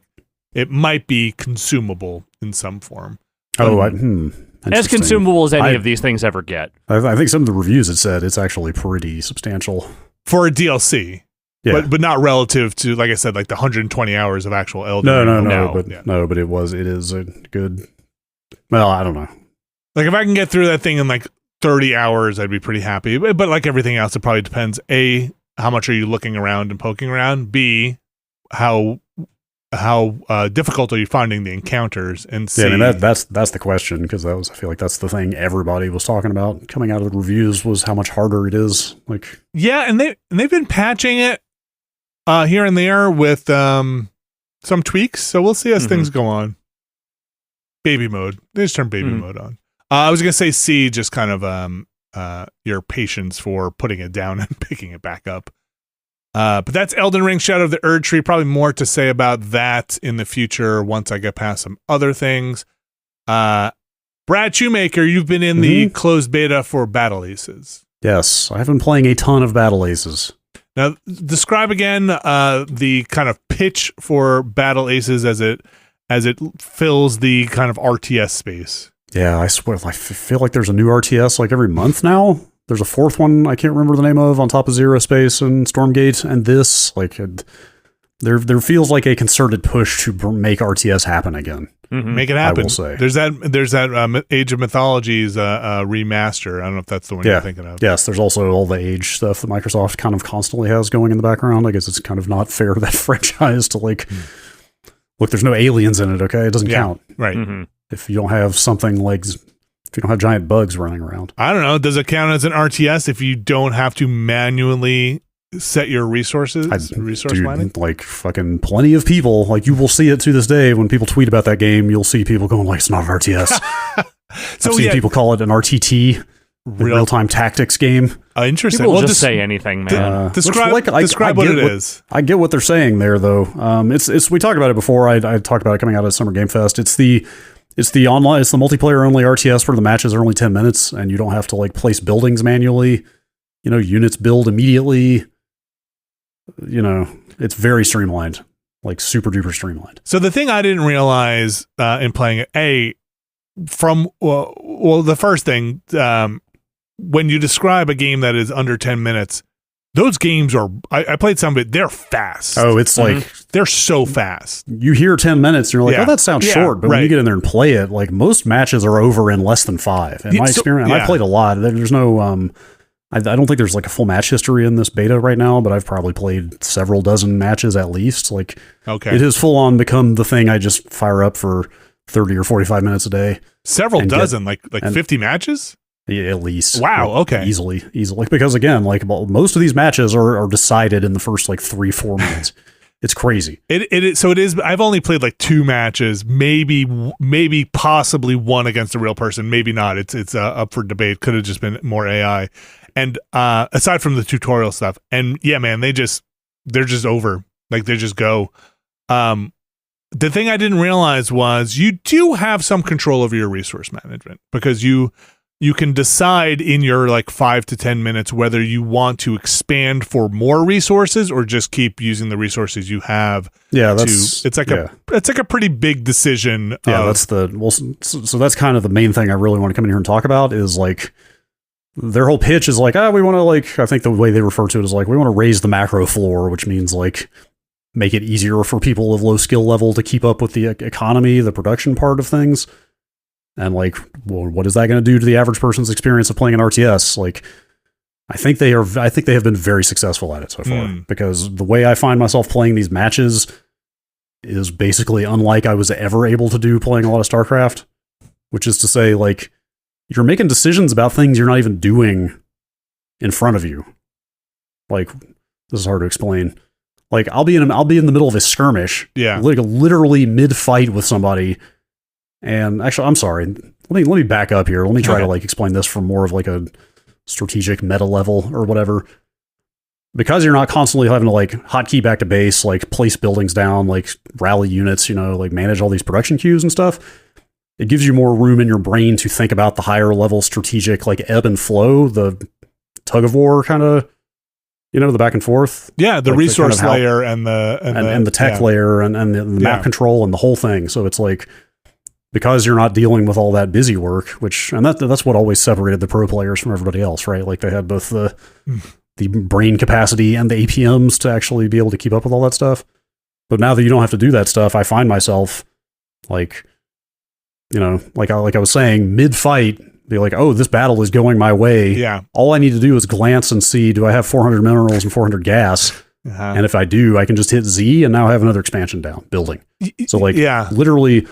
consumable in some form. As consumable as any of these things ever get. I think some of the reviews had said it's actually pretty substantial for a DLC. Yeah. But not relative to, like I said, like the 120 hours of actual Elden Ring. But it is a good. Well, I don't know. Like if I can get through that thing in like 30 hours, I'd be pretty happy. But like everything else, it probably depends. A, how much are you looking around and poking around? B, how difficult are you finding the encounters? And C, I mean, that's the question, because I feel like that's the thing everybody was talking about coming out of the reviews, was how much harder it is. Like, yeah, and they've been patching it here and there with some tweaks. So we'll see as things go on. Baby mode. They just turned baby mode on. I was gonna say C, just kind of your patience for putting it down and picking it back up. But that's Elden Ring, Shadow of the Erdtree. Probably more to say about that in the future once I get past some other things. Brad Shoemaker, you've been in the closed beta for Battle Aces. Yes, I've been playing a ton of Battle Aces. Now, describe again the kind of pitch for Battle Aces as it fills the kind of RTS space. Yeah, I swear, I feel like there's a new RTS like every month now. There's a fourth one I can't remember the name of on top of Zero Space and Stormgate, and this, like, there feels like a concerted push to make RTS happen again. Make it happen. I will say. There's that Age of Mythologies remaster. I don't know if that's the one you're thinking of. Yes, there's also all the Age stuff that Microsoft kind of constantly has going in the background. I guess it's kind of not fair to that franchise to like, look, there's no aliens in it, okay? It doesn't count. Right. If you don't have something like, if you don't have giant bugs running around. I don't know. Does it count as an RTS if you don't have to manually set your resources? Mining? Like fucking plenty of people, like you will see it to this day when people tweet about that game, you'll see people going like, it's not an RTS. I've seen people call it an RTT, real-time tactics game. Interesting. People just say anything, man. Describe what it is. I get what they're saying there, though. It's we talked about it before. I talked about it coming out of Summer Game Fest. It's the online, it's the multiplayer only RTS where the matches are only 10 minutes and you don't have to like place buildings manually. Units build immediately. It's very streamlined, like super duper streamlined. So the thing I didn't realize in playing it, the first thing, when you describe a game that is under 10 minutes, those games are, I played some of it, they're fast. Oh, it's like, they're so fast. You hear 10 minutes, and you're like, oh, that sounds short. But when you get in there and play it, like most matches are over in less than 5. In my experience, I played a lot. There's no, I don't think there's like a full match history in this beta right now, but I've probably played several dozen matches at least. Like, it has full on become the thing I just fire up for 30 or 45 minutes a day. Several dozen, like 50 matches? Yeah, at least. Wow, okay. Easily. Because again, like most of these matches are decided in the first like 3-4 minutes. It's crazy. So it is. I've only played like 2 matches, maybe possibly one against a real person, maybe not. It's up for debate. Could have just been more AI. And aside from the tutorial stuff, and yeah, man, they're just over. Like they just go. The thing I didn't realize was you do have some control over your resource management, because you can decide in your like 5 to 10 minutes whether you want to expand for more resources or just keep using the resources you have. Yeah, it's like a pretty big decision. Yeah, so that's kind of the main thing I really want to come in here and talk about is like their whole pitch is like, we want to like, I think the way they refer to it is like, we want to raise the macro floor, which means like make it easier for people of low skill level to keep up with the economy, the production part of things. And like, well, what is that going to do to the average person's experience of playing an RTS? Like, I think they have been very successful at it so far, because the way I find myself playing these matches is basically unlike I was ever able to do playing a lot of StarCraft, which is to say, like, you're making decisions about things you're not even doing in front of you. Like, this is hard to explain. Like, I'll be in the middle of a skirmish, like literally mid-fight with somebody. And actually, I'm sorry. Let me back up here. Let me try to like explain this from more of like a strategic meta level or whatever. Because you're not constantly having to like hotkey back to base, like place buildings down, like rally units, like manage all these production queues and stuff. It gives you more room in your brain to think about the higher level strategic, like ebb and flow, the tug of war kind of, the back and forth. Yeah, the like resource the kind of layer and the tech layer and the map control and the whole thing. So it's like, because you're not dealing with all that busy work, that's what always separated the pro players from everybody else, right? Like they had both the brain capacity and the APMs to actually be able to keep up with all that stuff. But now that you don't have to do that stuff, I find myself like, like I was saying, mid-fight, be like, oh, this battle is going my way. Yeah. All I need to do is glance and see, do I have 400 minerals and 400 gas? Uh-huh. And if I do, I can just hit Z and now have another expansion down, building. So like literally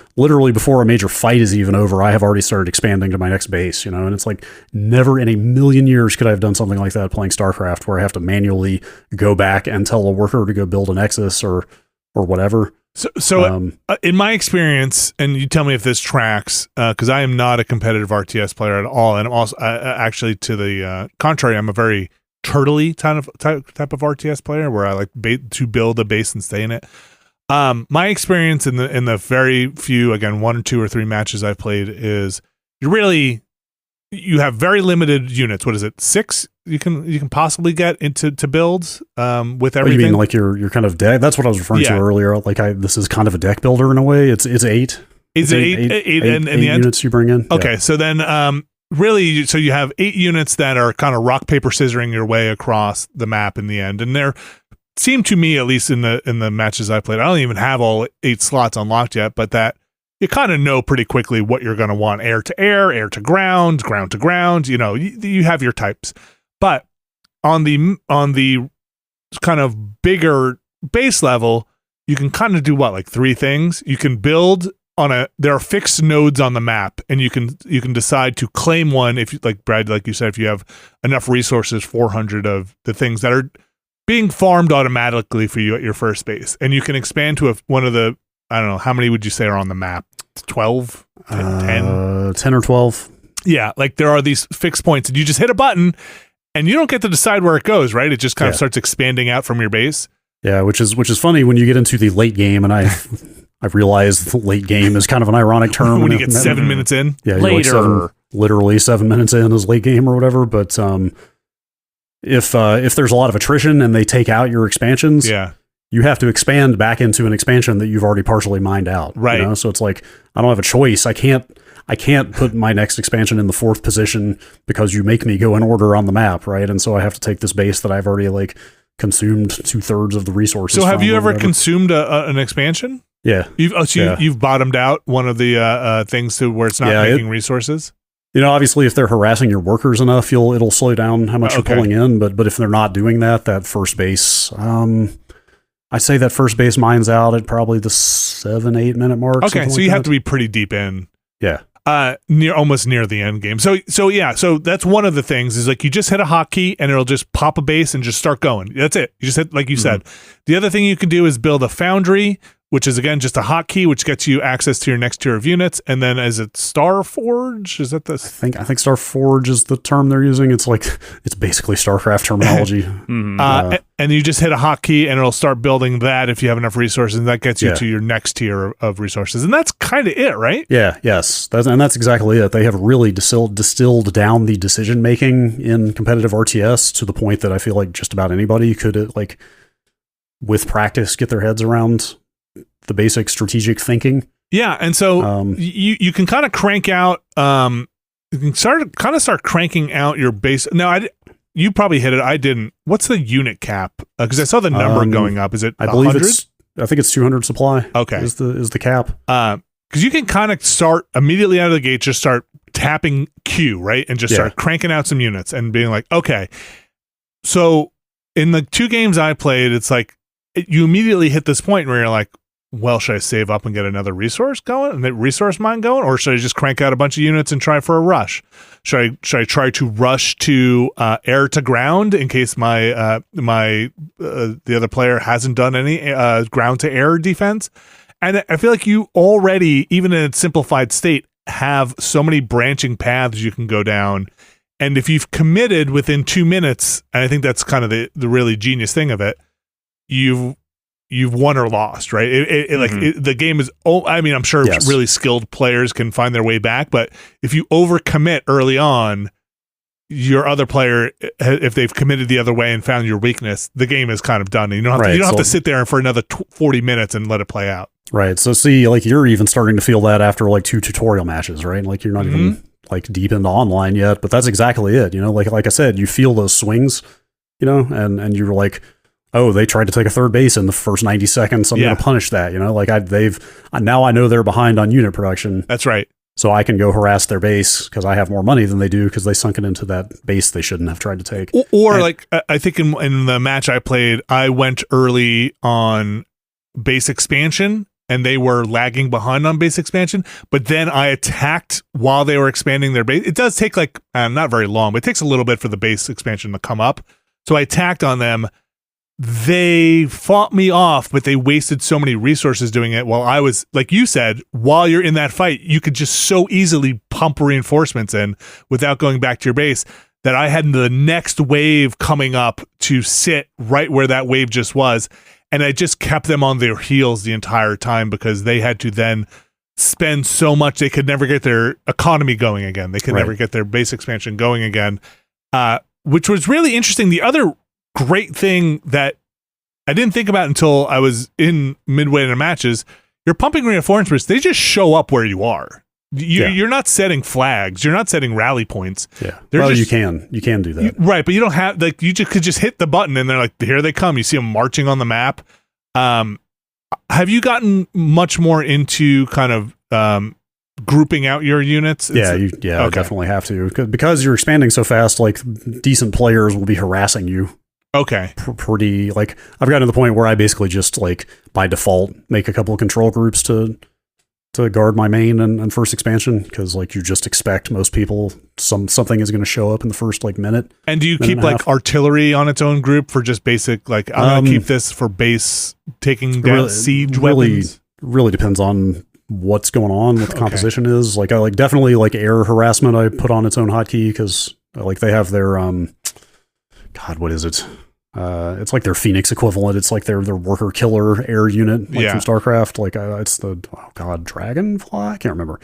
before a major fight is even over, I have already started expanding to my next base, and it's like never in a million years could I have done something like that playing StarCraft, where I have to manually go back and tell a worker to go build a Nexus or whatever. So in my experience, and you tell me if this tracks, because I am not a competitive RTS player at all, and I'm also actually to the contrary, I'm a very turtley type of RTS player where I like to build a base and stay in it. My experience in the very few, again, 1 or 2 or 3 matches I've played is you have very limited units. What is it? 6 you can possibly get into builds with everything. You mean like your kind of deck? That's what I was referring to earlier. Like this is kind of a deck builder in a way. It's 8. It's 8 and the units you bring in. Okay, so then really, so you have 8 units that are kind of rock paper scissoring your way across the map in the end, and there seemed to me, at least in the matches I played, I don't even have all 8 slots unlocked yet, but that you kind of know pretty quickly what you're going to want: air to air, air to ground, ground to ground. You have your types, but on the kind of bigger base level, you can kind of do like 3 things. You can build there are fixed nodes on the map, and you can decide to claim one if you, like Brad, like you said, if you have enough resources, 400 of the things that are being farmed automatically for you at your first base, and you can expand to one of the, I don't know, how many would you say are on the map? 12, 10, 10 or 12. Yeah, like there are these fixed points, and you just hit a button, and you don't get to decide where it goes. Right? It just kind of starts expanding out from your base. Yeah, which is funny when you get into the late game, and I realize the late game is kind of an ironic term. When you get 7 minutes in? Yeah, later. Literally 7 minutes in is late game or whatever. But if there's a lot of attrition and they take out your expansions, you have to expand back into an expansion that you've already partially mined out. Right. So it's like, I don't have a choice. I can't put my next expansion in the 4th position because you make me go in order on the map, right? And so I have to take this base that I've already like consumed 2/3 of the resources. So have you ever consumed an expansion? Yeah. You've bottomed out one of the things to where it's not making resources? Obviously if they're harassing your workers enough, it'll slow down how much you're pulling in, but if they're not doing that first base, I'd say that first base mines out at probably the 7-8 minute mark. Okay, so you have to be pretty deep in. Yeah. Almost near the end game. So that's one of the things is like you just hit a hotkey and it'll just pop a base and just start going. That's it. You just hit, like you said. The other thing you can do is build a foundry, which is again just a hotkey, which gets you access to your next tier of units. And then is it Starforge? Is that this? I think Starforge is the term they're using. It's basically StarCraft terminology. And you just hit a hotkey and it'll start building that if you have enough resources, and that gets you to your next tier of resources. And that's kind of it, right? Yeah, yes. That's exactly it. They have really distilled down the decision making in competitive RTS to the point that I feel like just about anybody could, like, with practice, get their heads around the basic strategic thinking. Yeah, and so you can kind of crank out you can start cranking out your base. Now, you probably hit it. I didn't. What's the unit cap? Because I saw the number going up. Is it 100? I think it's 200 supply. Okay, is the cap? Because you can kind of start immediately out of the gate, just start tapping Q, right, and just start cranking out some units and being like, okay. So in the 2 games I played, it's like you immediately hit this point where you're like, well, should I save up and get another resource going, and the resource mine going, or should I just crank out a bunch of units and try for a rush? Should I try to rush to air to ground in case the other player hasn't done any ground to air defense? And I feel like you already, even in its simplified state, have so many branching paths you can go down. And if you've committed within 2 minutes, and I think that's kind of the really genius thing of it, you've won or lost, right? The game is, I'm sure really skilled players can find their way back, but if you overcommit early on, your other player, if they've committed the other way and found your weakness, the game is kind of done. You don't have to sit there for another 40 minutes and let it play out. Right. So see, like, you're even starting to feel that after like 2 tutorial matches, right? Like, you're not even like deep into online yet, but that's exactly it. You know, like I said, you feel those swings, you know, and you're like, oh, they tried to take a third base in the first 90 seconds. I'm going to punish that. You know, like now I know they're behind on unit production. That's right. So I can go harass their base because I have more money than they do because they sunk it into that base they shouldn't have tried to take. Like, I think in the match I played, I went early on base expansion and they were lagging behind on base expansion, but then I attacked while they were expanding their base. It does take like, not very long, but it takes a little bit for the base expansion to come up. So I attacked on them. They fought me off, but they wasted so many resources doing it while I was, like you said, while you're in that fight, you could just so easily pump reinforcements in without going back to your base that I had the next wave coming up to sit right where that wave just was. And I just kept them on their heels the entire time because they had to then spend so much. They could never get their economy going again. They could never get their base expansion going again, which was really interesting. The other great thing that I didn't think about until I was in midway in the matches, you're pumping reinforcements. They just show up where you are. You're not setting flags. You're not setting rally points. Yeah. Well, you can do that. Right. But you don't have, like, you just could just hit the button and they're like, here they come. You see them marching on the map. Have you gotten much more into kind of, grouping out your units? I definitely have to, because you're expanding so fast. Like, decent players will be harassing you. Okay. Pretty, like, I've gotten to the point where I basically just, like, by default make a couple of control groups to guard my main and first expansion, because, like, you just expect most people something is going to show up in the first, like, minute. And do you keep, like, artillery on its own group for just basic, like, I'm going to keep this for base taking down siege weapons? Really depends on what's going on, what the composition is. Like, I definitely like air harassment. I put on its own hotkey because like they have their God, what is it? It's like their Phoenix equivalent. It's like their worker killer air unit from StarCraft. Like it's the Dragonfly. I can't remember.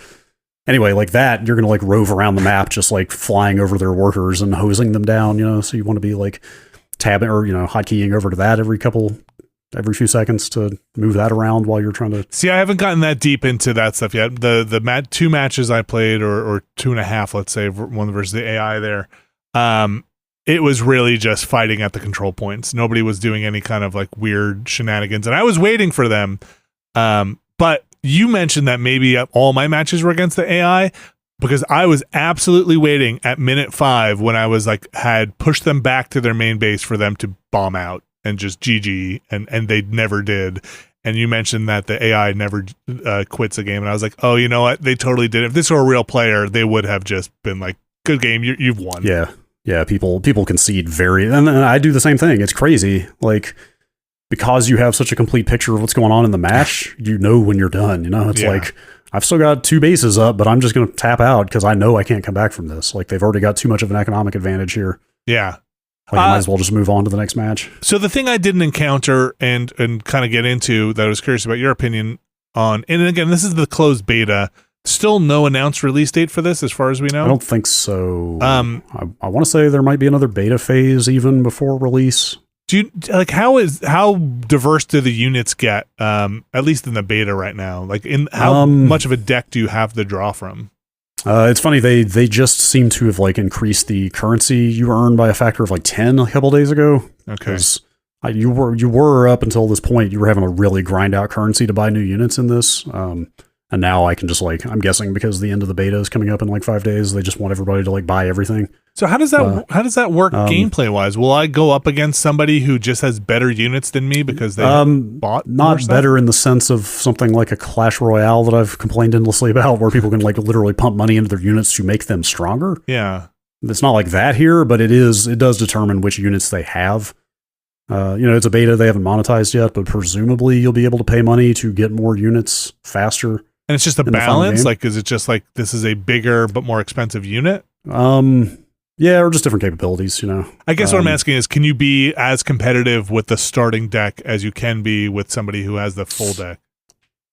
Anyway, like that, you're gonna like rove around the map, just like flying over their workers and hosing them down. You know, so you want to be like tabbing or hotkeying over to that every few seconds to move that around while you're trying to see. I haven't gotten that deep into that stuff yet. The 2 matches I played, or 2.5, let's say, one versus the AI there. It was really just fighting at the control points. Nobody was doing any kind of like weird shenanigans, and I was waiting for them. But you mentioned that maybe all my matches were against the AI, because I was absolutely waiting at minute 5 when I was like had pushed them back to their main base for them to bomb out and just GG, and they never did. and you mentioned that the AI never quits a game, and I was like, oh, you know what? They totally did. If this were a real player, they would have just been like, good game, you've won. Yeah, people concede and I do the same thing. It's crazy. Like, because you have such a complete picture of what's going on in the match, you know when you're done. You know, it's like, I've still got 2 bases up, but I'm just going to tap out because I know I can't come back from this. Like, they've already got too much of an economic advantage here. Yeah. Like, I might as well just move on to the next match. So the thing I didn't encounter and kind of get into that I was curious about your opinion on, and again, this is the closed beta, still no announced release date for this as far as we know? I don't think so. I want to say there might be another beta phase even before release. Do you like how diverse do the units get? At least in the beta right now, like in how much of a deck do you have to draw from? It's funny, they just seem to have like increased the currency you earn by a factor of like 10 a couple days ago. Okay. You were up until this point, you were having to really grind out currency to buy new units in this. And now I can just like, I'm guessing because the end of the beta is coming up in like 5 days, they just want everybody to like buy everything. So how does that work gameplay wise? Will I go up against somebody who just has better units than me because they bought not better in the sense of something like a Clash Royale that I've complained endlessly about, where people can like literally pump money into their units to make them stronger. Yeah, it's not like that here, but it does determine which units they have. It's a beta, they haven't monetized yet, but presumably you'll be able to pay money to get more units faster. And it's just a balance? Like, is it just like this is a bigger but more expensive unit? Yeah, or just different capabilities, you know. I guess what I'm asking is, can you be as competitive with the starting deck as you can be with somebody who has the full deck?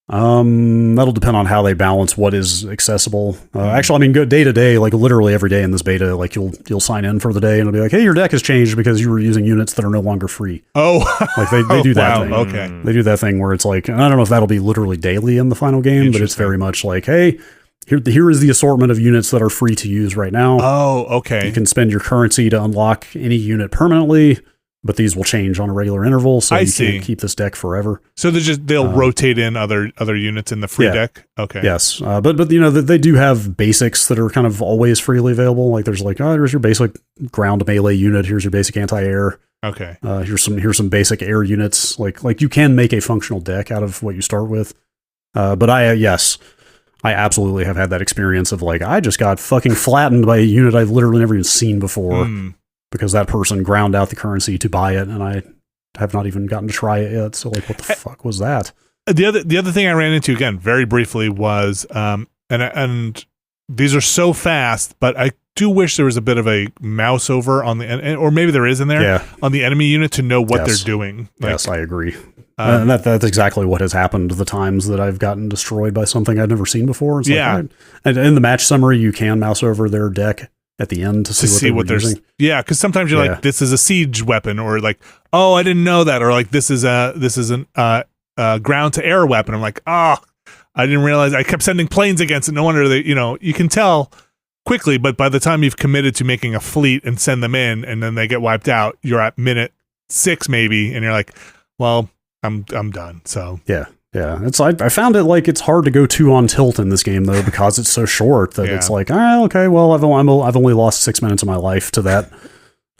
That'll depend on how they balance what is accessible. Actually, I mean, go day to day, like literally every day in this beta, like you'll sign in for the day and it'll be like, hey, your deck has changed because you were using units that are no longer free. Oh, like they do that thing. Okay, they do that thing where it's like, and I don't know if that'll be literally daily in the final game, but it's very much like, hey, here is the assortment of units that are free to use right now. Oh, okay. You can spend your currency to unlock any unit permanently, but these will change on a regular interval, so you can't keep this deck forever. So they'll rotate in other units in the free deck? Okay. Yes. But you know, they do have basics that are kind of always freely available. Like there's like, here's your basic ground melee unit, here's your basic anti-air. Okay. Here's some basic air units. Like you can make a functional deck out of what you start with. But I absolutely have had that experience of like, I just got fucking flattened by a unit I've literally never even seen before because that person ground out the currency to buy it, and I have not even gotten to try it yet. So like, what the fuck was that? The other thing I ran into, again, very briefly, was and these are so fast, but I do wish there was a bit of a mouse over on the, or maybe there is in there, on the enemy unit to know what they're doing. Like, yes, I agree. And that's exactly what has happened the times that I've gotten destroyed by something I'd never seen before. It's like, and in the match summary, you can mouse over their deck at the end to see what they're using. Yeah, because sometimes you're like, this is a siege weapon, or like, oh, I didn't know that, or like this is an ground to air weapon. I'm like, I didn't realize. I kept sending planes against it. No wonder that you can tell quickly, but by the time you've committed to making a fleet and send them in, and then they get wiped out, you're at minute 6 maybe, and you're like, well, I'm done. So yeah. I found it like it's hard to go too on tilt in this game though, because it's so short that it's like, okay, well, I've only lost 6 minutes of my life to that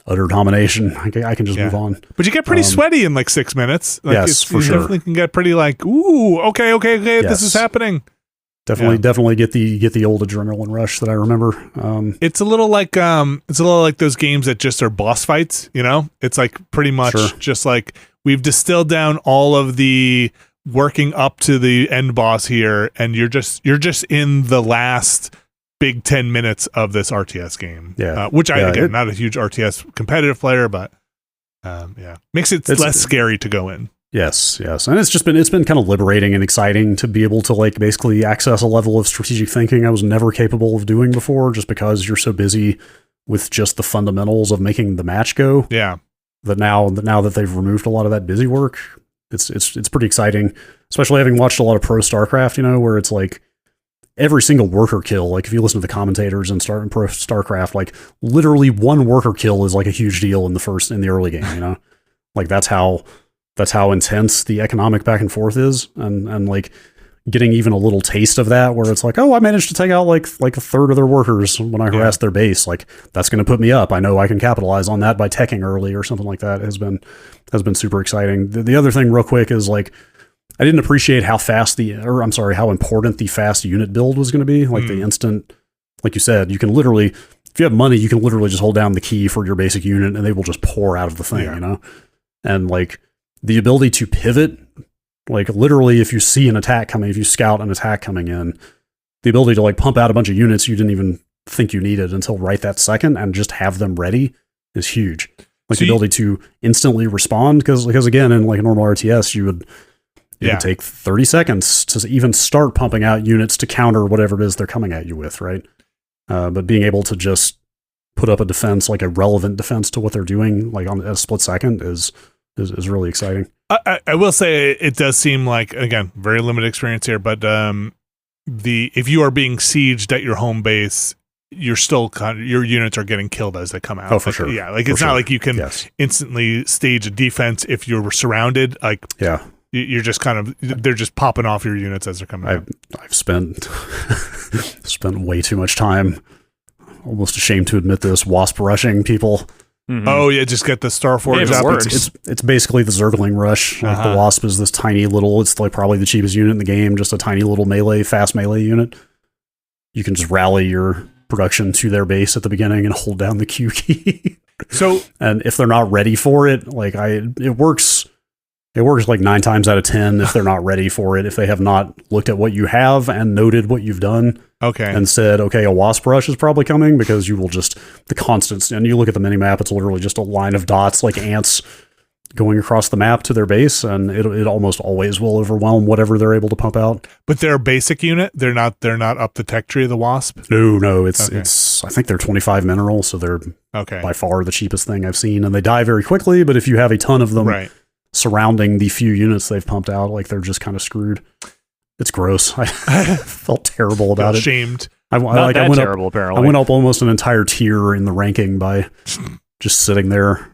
utter domination. I can just move on. But you get pretty sweaty in like 6 minutes. Like yes, for you sure. Definitely can get pretty like, ooh, okay, yes. This is happening. Definitely get the old adrenaline rush that I remember. It's a little like those games that just are boss fights. It's like pretty much just like we've distilled down all of the working up to the end boss here, and you're just in the last big 10 minutes of this RTS game. Which not a huge RTS competitive player, but makes it less scary to go in. Yes, and it's been kind of liberating and exciting to be able to like basically access a level of strategic thinking I was never capable of doing before, just because you're so busy with just the fundamentals of making the match go. Yeah. That now that they've removed a lot of that busy work, it's pretty exciting, especially having watched a lot of pro StarCraft, where it's like every single worker kill, like if you listen to the commentators and start in pro StarCraft, like literally one worker kill is like a huge deal in the early game, like that's how intense the economic back and forth is, and like getting even a little taste of that where it's like, oh, I managed to take out like a third of their workers when I harassed their base. Like that's going to put me up. I know I can capitalize on that by teching early or something like that has been super exciting. The other thing real quick is like I didn't appreciate how how important the fast unit build was going to be. Like the instant, like you said, you can literally, if you have money, you can literally just hold down the key for your basic unit and they will just pour out of the thing, you know? And like the ability to pivot, like literally if you see an attack coming, if you scout an attack coming in, the ability to like pump out a bunch of units you didn't even think you needed until right that second and just have them ready is huge. Like the ability to instantly respond, because again, in like a normal RTS, it would take 30 seconds to even start pumping out units to counter whatever it is they're coming at you with, right? But being able to just put up a defense, like a relevant defense to what they're doing, like on a split second is really exciting. I will say it does seem like, again, very limited experience here, but if you are being sieged at your home base, you're still your units are getting killed as they come out. Oh, for sure. Yeah, like it's not like you can instantly stage a defense if you're surrounded. Like, you're just they're just popping off your units as they're coming out. I've spent way too much time, almost ashamed to admit this, wasp rushing people. Mm-hmm. Oh yeah, just get the Starforge up. It's basically the Zergling rush. Like the Wasp is this tiny little, it's like probably the cheapest unit in the game, just a tiny little fast melee unit. You can just rally your production to their base at the beginning and hold down the Q key. And if they're not ready for it, like it works like 9 times out of 10 if they're not ready for it, if they have not looked at what you have and noted what you've done. And said, okay, a Wasp rush is probably coming, because you will just, the constant, and you look at the minimap, it's literally just a line of dots like ants going across the map to their base, and it almost always will overwhelm whatever they're able to pump out. But they're a basic unit? They're not up the tech tree of the Wasp? No, it's I think they're 25 minerals, so they're by far the cheapest thing I've seen, and they die very quickly, but if you have a ton of them surrounding the few units they've pumped out, like they're just kind of screwed. It's gross. I felt terrible about it. Shamed. I went up almost an entire tier in the ranking by just sitting there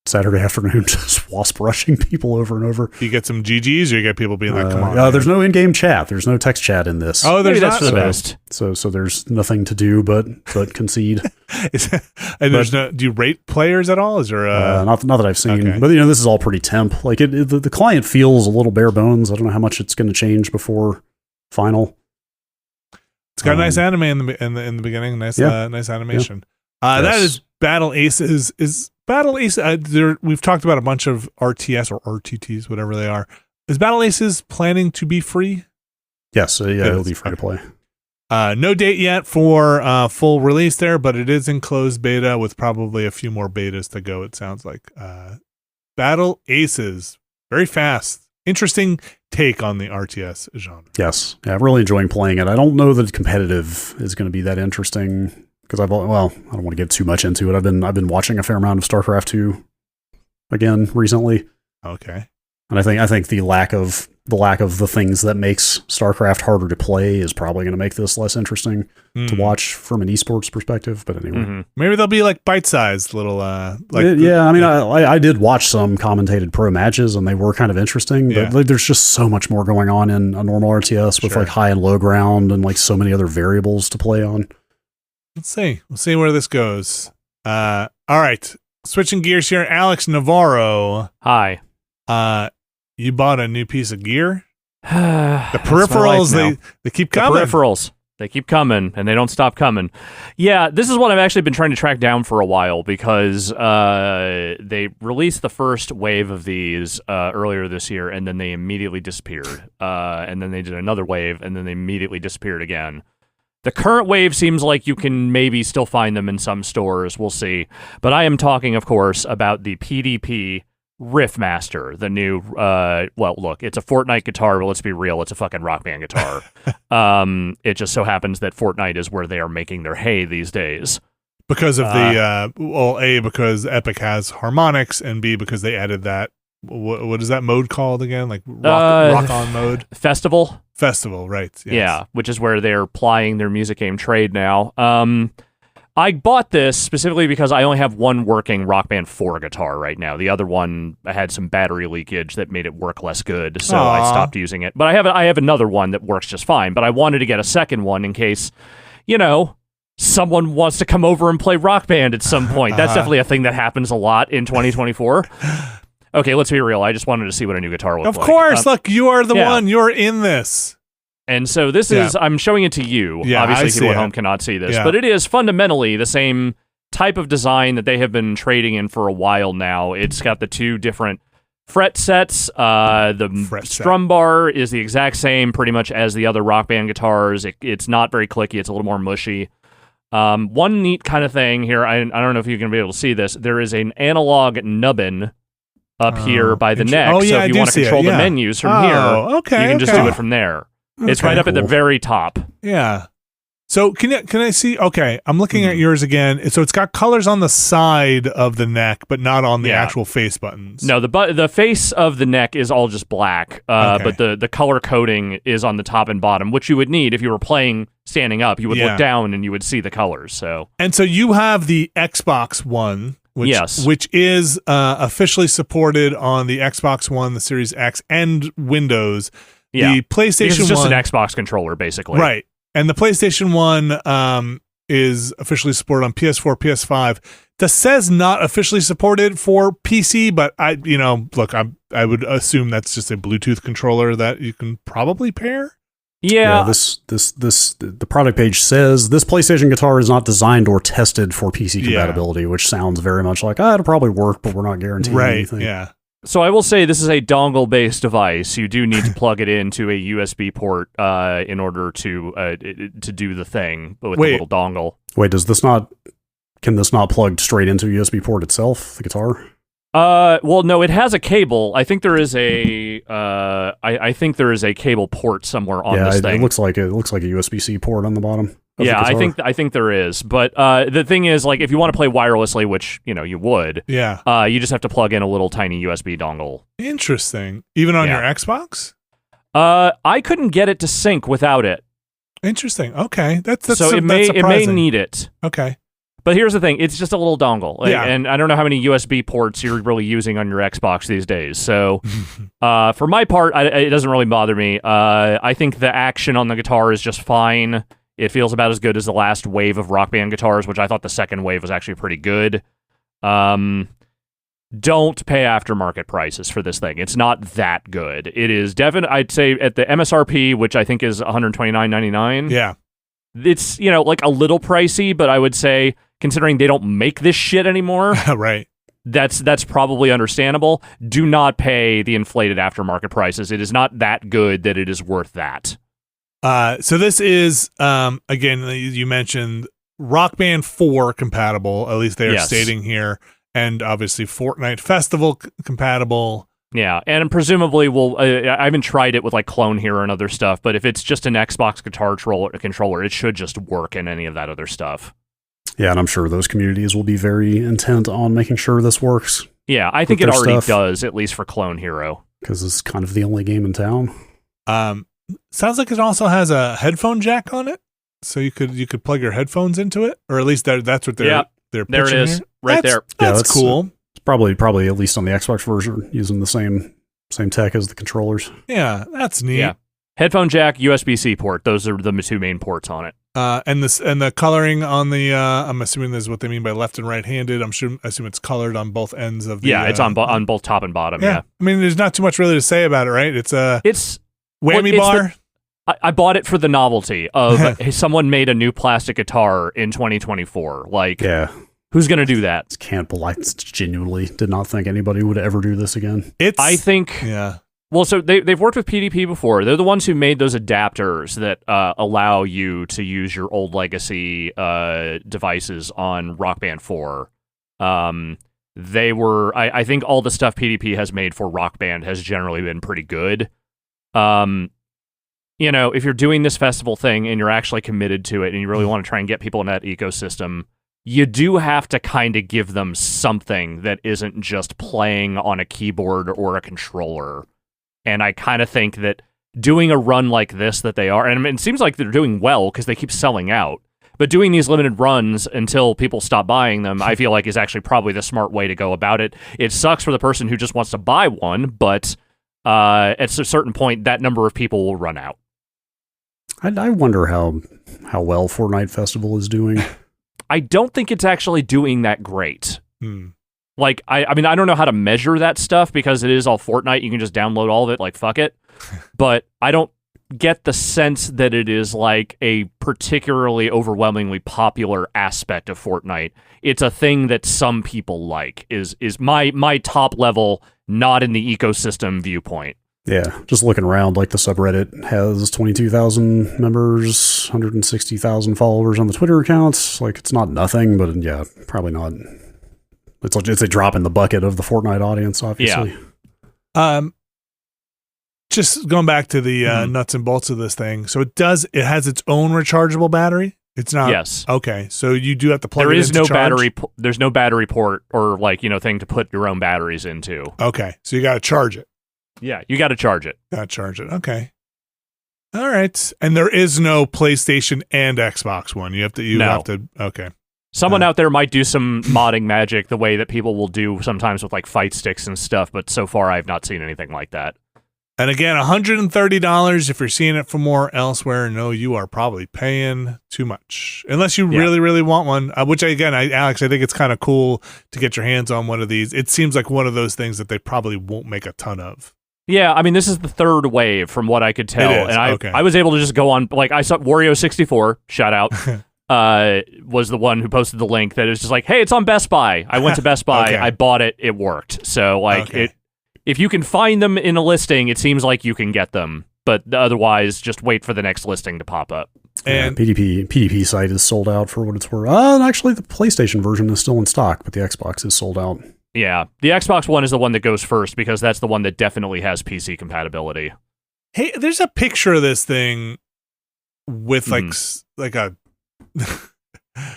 Saturday afternoon, just wasp rushing people over and over. You get some GGs, or you get people being like, "Come on!" There's no in-game chat. There's no text chat in this. Oh, that's for the best. So there's nothing to do but concede. Do you rate players at all? Is there not that I've seen? But this is all pretty temp. Like the client feels a little bare bones. I don't know how much it's going to change before final. It's got a nice anime in the beginning. Nice animation. That is Battle Aces. Is Battle Aces? We've talked about a bunch of RTS or RTTs, whatever they are. Is Battle Aces planning to be free? Yes, it'll be free to play. No date yet for full release there, but it is in closed beta with probably a few more betas to go. It sounds like Battle Aces, very fast, interesting take on the RTS genre. Yes, I'm really enjoying playing it. I don't know that competitive is going to be that interesting, because I don't want to get too much into it. I've been watching a fair amount of StarCraft 2 again recently. Okay. And I think the lack of the things that makes StarCraft harder to play is probably going to make this less interesting to watch from an esports perspective. But anyway, maybe they'll be like bite-sized little. I did watch some commentated pro matches, and they were kind of interesting. But there's just so much more going on in a normal RTS with like high and low ground and like so many other variables to play on. Let's see. We'll see where this goes. All right. Switching gears here. Alex Navarro. Hi. You bought a new piece of gear? The peripherals, they keep coming. The peripherals. They keep coming, and they don't stop coming. Yeah, this is what I've actually been trying to track down for a while, because they released the first wave of these earlier this year, and then they immediately disappeared. And then they did another wave, and then they immediately disappeared again. The current wave seems like you can maybe still find them in some stores. We'll see. But I am talking, of course, about the PDP RIFFMASTER, the new, look, it's a Fortnite guitar, but let's be real, it's a fucking Rock Band guitar. It just so happens that Fortnite is where they are making their hay these days. Because of A, because Epic has harmonics, and B, because they added that, what is that mode called again? Like rock on mode? Festival, right. Yes. Yeah, which is where they're plying their music game trade now. I bought this specifically because I only have one working Rock Band 4 guitar right now. The other one had some battery leakage that made it work less good, so I stopped using it. But I have another one that works just fine, but I wanted to get a second one in case, someone wants to come over and play Rock Band at some point. That's definitely a thing that happens a lot in 2024. Okay, let's be real. I just wanted to see what a new guitar looked like. Of course, look, you are the one. You're in this. And so this is, I'm showing it to you. Yeah, obviously, people at home cannot see this. But it is fundamentally the same type of design that they have been trading in for a while now. It's got the 2 different fret sets. The strum bar is the exact same pretty much as the other Rock Band guitars. It's not very clicky. It's a little more mushy. One neat kind of thing here, I don't know if you're going to be able to see this. There is an analog nubbin up here by the neck. Oh, yeah, so if you want to control the menus from here, you can just do it from there. It's right up at the very top. Yeah. So can I see? Okay, I'm looking at yours again. So it's got colors on the side of the neck, but not on the actual face buttons. No, the face of the neck is all just black, but the color coding is on the top and bottom, which you would need if you were playing standing up. You would look down and you would see the colors. So you have the Xbox One, which is officially supported on the Xbox One, the Series X, and Windows. Yeah, the PlayStation because it's just 1, an Xbox controller, basically. Right. And the PlayStation 1 is officially supported on PS4, PS5. This says not officially supported for PC, but I would assume that's just a Bluetooth controller that you can probably pair. Yeah. The product page says this PlayStation guitar is not designed or tested for PC compatibility, which sounds very much like it'll probably work, but we're not guaranteeing anything. Yeah. So I will say this is a dongle-based device. You do need to plug it into a USB port in order to do the thing with the little dongle. Wait, can this not plug straight into a USB port itself, the guitar? Well, no, it has a cable. I think there is a cable port somewhere on this thing. It looks like a USB-C port on the bottom. Yeah, I think there is. But the thing is, like, if you want to play wirelessly, which you would, you just have to plug in a little tiny USB dongle. Interesting. Even on your Xbox? I couldn't get it to sync without it. Interesting. Okay, that's so it may need it. Okay. But here's the thing, it's just a little dongle. And I don't know how many USB ports you're really using on your Xbox these days. So for my part, it doesn't really bother me. I think the action on the guitar is just fine. It feels about as good as the last wave of Rock Band guitars, which I thought the second wave was actually pretty good. Don't pay aftermarket prices for this thing. It's not that good. It is definitely, I'd say, at the MSRP, which I think is $129.99. Yeah. It's, like a little pricey, but I would say, considering they don't make this shit anymore, right? That's probably understandable. Do not pay the inflated aftermarket prices. It is not that good that it is worth that. So this is, again, you mentioned Rock Band 4 compatible, at least they are stating here, and obviously Fortnite Festival compatible. Yeah, and presumably I haven't tried it with like Clone Hero and other stuff, but if it's just an Xbox guitar controller, it should just work in any of that other stuff. Yeah, and I'm sure those communities will be very intent on making sure this works. Yeah, I think it already does, at least for Clone Hero. Because it's kind of the only game in town. Sounds like it also has a headphone jack on it, so you could plug your headphones into it, or at least that's what they're pitching. There it is, here. there. That's cool. It's probably at least on the Xbox version using the same tech as the controllers. Yeah, that's neat. Yeah. Headphone jack, USB-C port. Those are the 2 main ports on it. And the coloring on the I'm assuming this is what they mean by left and right-handed. I assume it's colored on both ends of the. Yeah, it's on both top and bottom. Yeah. I mean, there's not too much really to say about it, right? It's whammy bar. I bought it for the novelty of hey, someone made a new plastic guitar in 2024. Like, who's gonna do that? I genuinely did not think anybody would ever do this again. I think. Yeah. Well, so they've worked with PDP before. They're the ones who made those adapters that allow you to use your old legacy devices on Rock Band 4. They were, I think all the stuff PDP has made for Rock Band has generally been pretty good. If you're doing this festival thing and you're actually committed to it and you really want to try and get people in that ecosystem, you do have to kind of give them something that isn't just playing on a keyboard or a controller. And I kind of think that doing a run like this that they are, and it seems like they're doing well because they keep selling out, but doing these limited runs until people stop buying them, I feel like is actually probably the smart way to go about it. It sucks for the person who just wants to buy one, but at a certain point, that number of people will run out. I wonder how well Fortnite Festival is doing. I don't think it's actually doing that great. Like, I mean, I don't know how to measure that stuff because it is all Fortnite. You can just download all of it, like, fuck it. But I don't get the sense that it is, like, a particularly overwhelmingly popular aspect of Fortnite. It's a thing that some people like, is my top level, not in the ecosystem viewpoint. Yeah, just looking around, like, the subreddit has 22,000 members, 160,000 followers on the Twitter accounts. Like, it's not nothing, but yeah, probably not. It's a drop in the bucket of the Fortnite audience, obviously. Yeah. Just going back to the nuts and bolts of this thing. So it has its own rechargeable battery. It's not. Yes. Okay. So you do have to plug it in. There is no battery. There's no battery port or thing to put your own batteries into. Okay. So you got to charge it. Yeah, you got to charge it. Got to charge it. Okay. All right. And there is no PlayStation and Xbox One. You have to. Okay. Someone out there might do some modding magic the way that people will do sometimes with like fight sticks and stuff, but so far I've not seen anything like that. And again, $130 if you're seeing it for more elsewhere. No, you are probably paying too much. Unless you really, really want one, which Alex, I think it's kind of cool to get your hands on one of these. It seems like one of those things that they probably won't make a ton of. Yeah, I mean, this is the third wave from what I could tell. It is. And I was able to just go on, like, I saw Wario64, shout out. Was the one who posted the link that is just like, hey, it's on Best Buy. I went to Best Buy, I bought it, it worked. So like if you can find them in a listing, it seems like you can get them. But otherwise, just wait for the next listing to pop up. And PDP site is sold out for what it's worth. Actually, the PlayStation version is still in stock, but the Xbox is sold out. Yeah, the Xbox One is the one that goes first because that's the one that definitely has PC compatibility. Hey, there's a picture of this thing with like a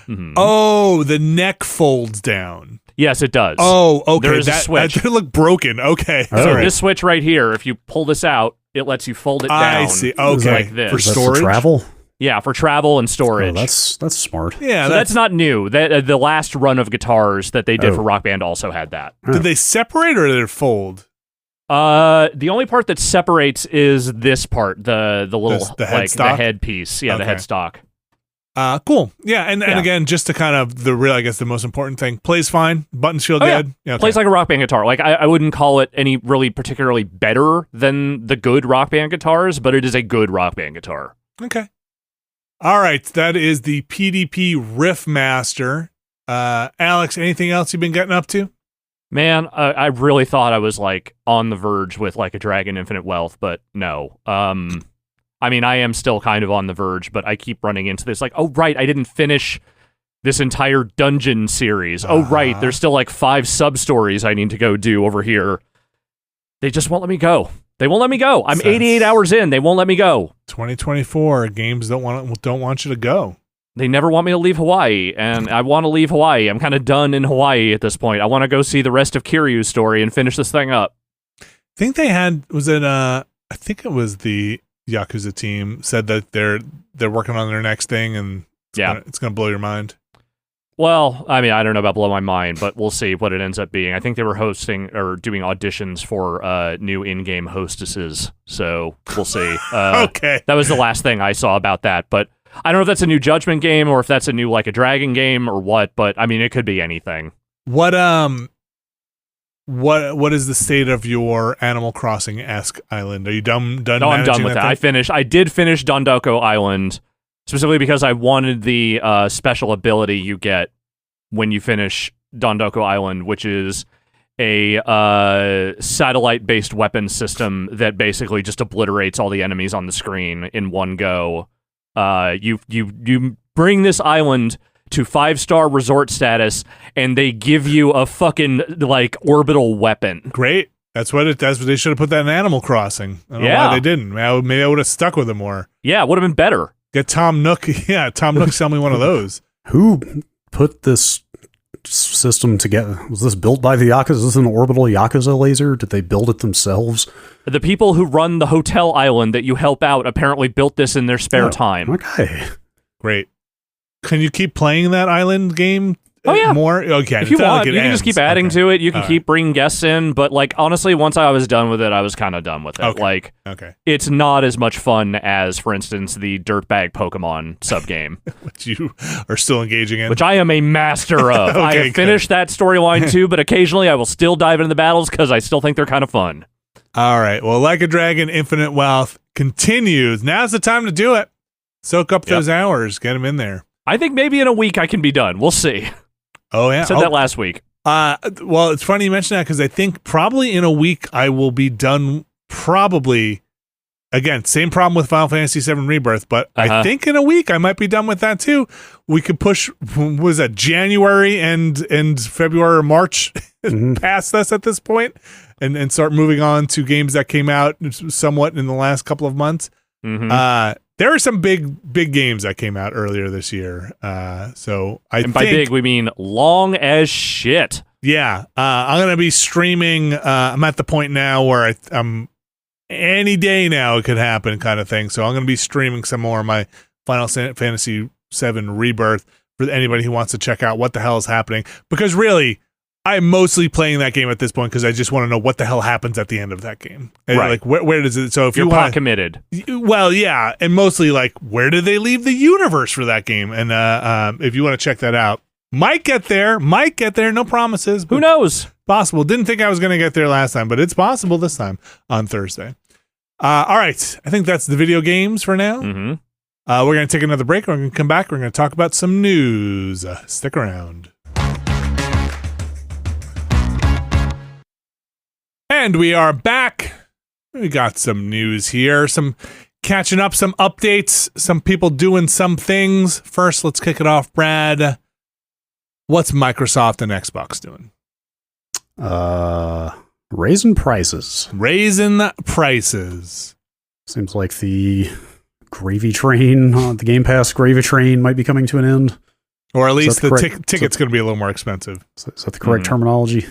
Oh, the neck folds down. Yes, it does. Oh, okay. There is a switch. That look broken. Okay. So this switch right here, if you pull this out, it lets you fold it down. I see. Okay. Like this. For storage? For travel? Yeah, for travel and storage. Oh, that's smart. Yeah, so that's not new. The last run of guitars that they did for Rock Band also had that. Did they separate or did they fold? The only part that separates is this part, the little the headstock? The headpiece. Yeah, the headstock. Cool. Yeah, and again, just to kind of the most important thing, plays fine, buttons feel good. Yeah. Plays like a Rock Band guitar. Like I wouldn't call it any really particularly better than the good Rock Band guitars, but it is a good Rock Band guitar. Okay. All right, that is the PDP RIFFMASTer. Alex, anything else you've been getting up to? Man, I really thought I was like on the verge with like a Dragon Infinite Wealth, but no. I mean, I am still kind of on the verge, but I keep running into this like, oh, right, I didn't finish this entire dungeon series. Oh, right, there's still like 5 sub-stories I need to go do over here. They just won't let me go. They won't let me go. I'm 88 hours in. They won't let me go. 2024, games don't want you to go. They never want me to leave Hawaii, and I want to leave Hawaii. I'm kind of done in Hawaii at this point. I want to go see the rest of Kiryu's story and finish this thing up. I think they had, I think it was the Yakuza team said that they're working on their next thing, and it's gonna blow your mind. Well, I mean, I don't know about blow my mind, but we'll see what it ends up being. I think they were hosting or doing auditions for new in-game hostesses, so we'll see. Okay, that was the last thing I saw about that, but I don't know if that's a new Judgment game or if that's a new like a Dragon game or what. But I mean, it could be anything. What is the state of your Animal Crossing-esque island? Are you done? No, I'm done with that. I did finish Dondoko Island, specifically because I wanted the special ability you get when you finish Dondoko Island, which is a satellite-based weapon system that basically just obliterates all the enemies on the screen in one go. You bring this island to 5-star resort status, and they give you a fucking like orbital weapon. Great. That's what they should have put that in Animal Crossing. I don't know why they didn't. Maybe I would have stuck with it more. Yeah, it would have been better. Get Tom Nook. Yeah, Tom Nook, sell me one of those. Who put this system together? Was this built by the Yakuza? Is this an orbital Yakuza laser? Did they build it themselves? The people who run the hotel island that you help out apparently built this in their spare time. Okay. Great. Can you keep playing that island game Oh yeah, more. Okay, if you want, you can just keep adding to it. You can keep bringing guests in, but like honestly, once I was done with it, I was kind of done with it. Like, it's not as much fun as, for instance, the Dirtbag Pokemon subgame, which you are still engaging in, which I am a master of. I have finished that storyline too, but occasionally I will still dive into the battles because I still think they're kind of fun. All right, well, Like a Dragon, Infinite Wealth continues. Now's the time to do it. Soak up those hours. Get them in there. I think maybe in a week I can be done. We'll see. Oh, yeah. I said that last week. Well, it's funny you mention that because I think probably in a week I will be done probably, again, same problem with Final Fantasy VII Rebirth, but I think in a week I might be done with that too. We could push, was that January and February or March past us at this point and start moving on to games that came out somewhat in the last couple of months. There are some big games that came out earlier this year. So I think, by big we mean long as shit. Yeah, I'm gonna be streaming. I'm at the point now where I'm any day now it could happen kind of thing. So I'm gonna be streaming some more of my Final Fantasy VII Rebirth for anybody who wants to check out what the hell is happening. Because really, I'm mostly playing that game at this point because I just want to know what the hell happens at the end of that game. Right. Like, where does it... So if you're pot committed. Well, yeah. And mostly, like, where do they leave the universe for that game? And if you want to check that out, might get there. No promises. Who knows? Possible. Didn't think I was going to get there last time, but it's possible this time on Thursday. All right. I think that's the video games for now. We're going to take another break. We're going to come back. We're going to talk about some news. Stick around. And we are back. We got some news here, some catching up, some updates, some people doing some things. First, let's kick it off, Brad. What's Microsoft and Xbox doing? Raising prices. Seems like the gravy train, the Game Pass gravy train might be coming to an end. Or at least the ticket's going to be a little more expensive. Is that the correct terminology?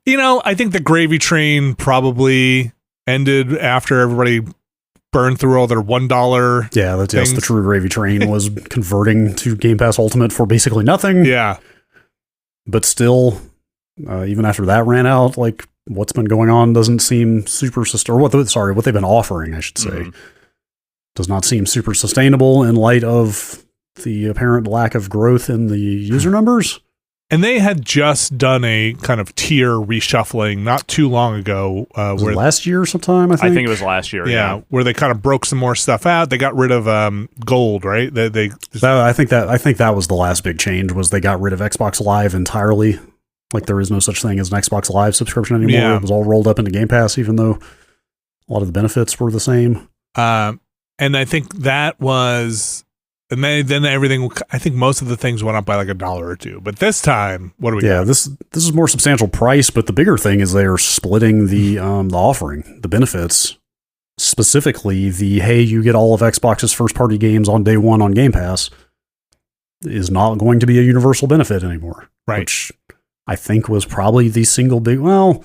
You know, I think the gravy train probably ended after everybody burned through all their $1. Yeah, yes, the true gravy train was converting to Game Pass Ultimate for basically nothing. Yeah. But still, even after that ran out, like what's been going on doesn't seem super what they've been offering, I should say, does not seem super sustainable in light of the apparent lack of growth in the user numbers. And they had just done a kind of tier reshuffling not too long ago. Where last year sometime, I think? I think it was last year, yeah. Where they kind of broke some more stuff out. They got rid of gold, right? I think that was the last big change, was they got rid of Xbox Live entirely. Like there is no such thing as an Xbox Live subscription anymore. Yeah. It was all rolled up into Game Pass, even though a lot of the benefits were the same. And I think that was... And then everything, I think most of the things went up by like $1 or $2. But this time, what do we got? Yeah, this is more substantial price, but the bigger thing is they are splitting the offering, the benefits. Specifically, hey, you get all of Xbox's first-party games on day one on Game Pass is not going to be a universal benefit anymore. Right. Which I think was probably the single big... Well,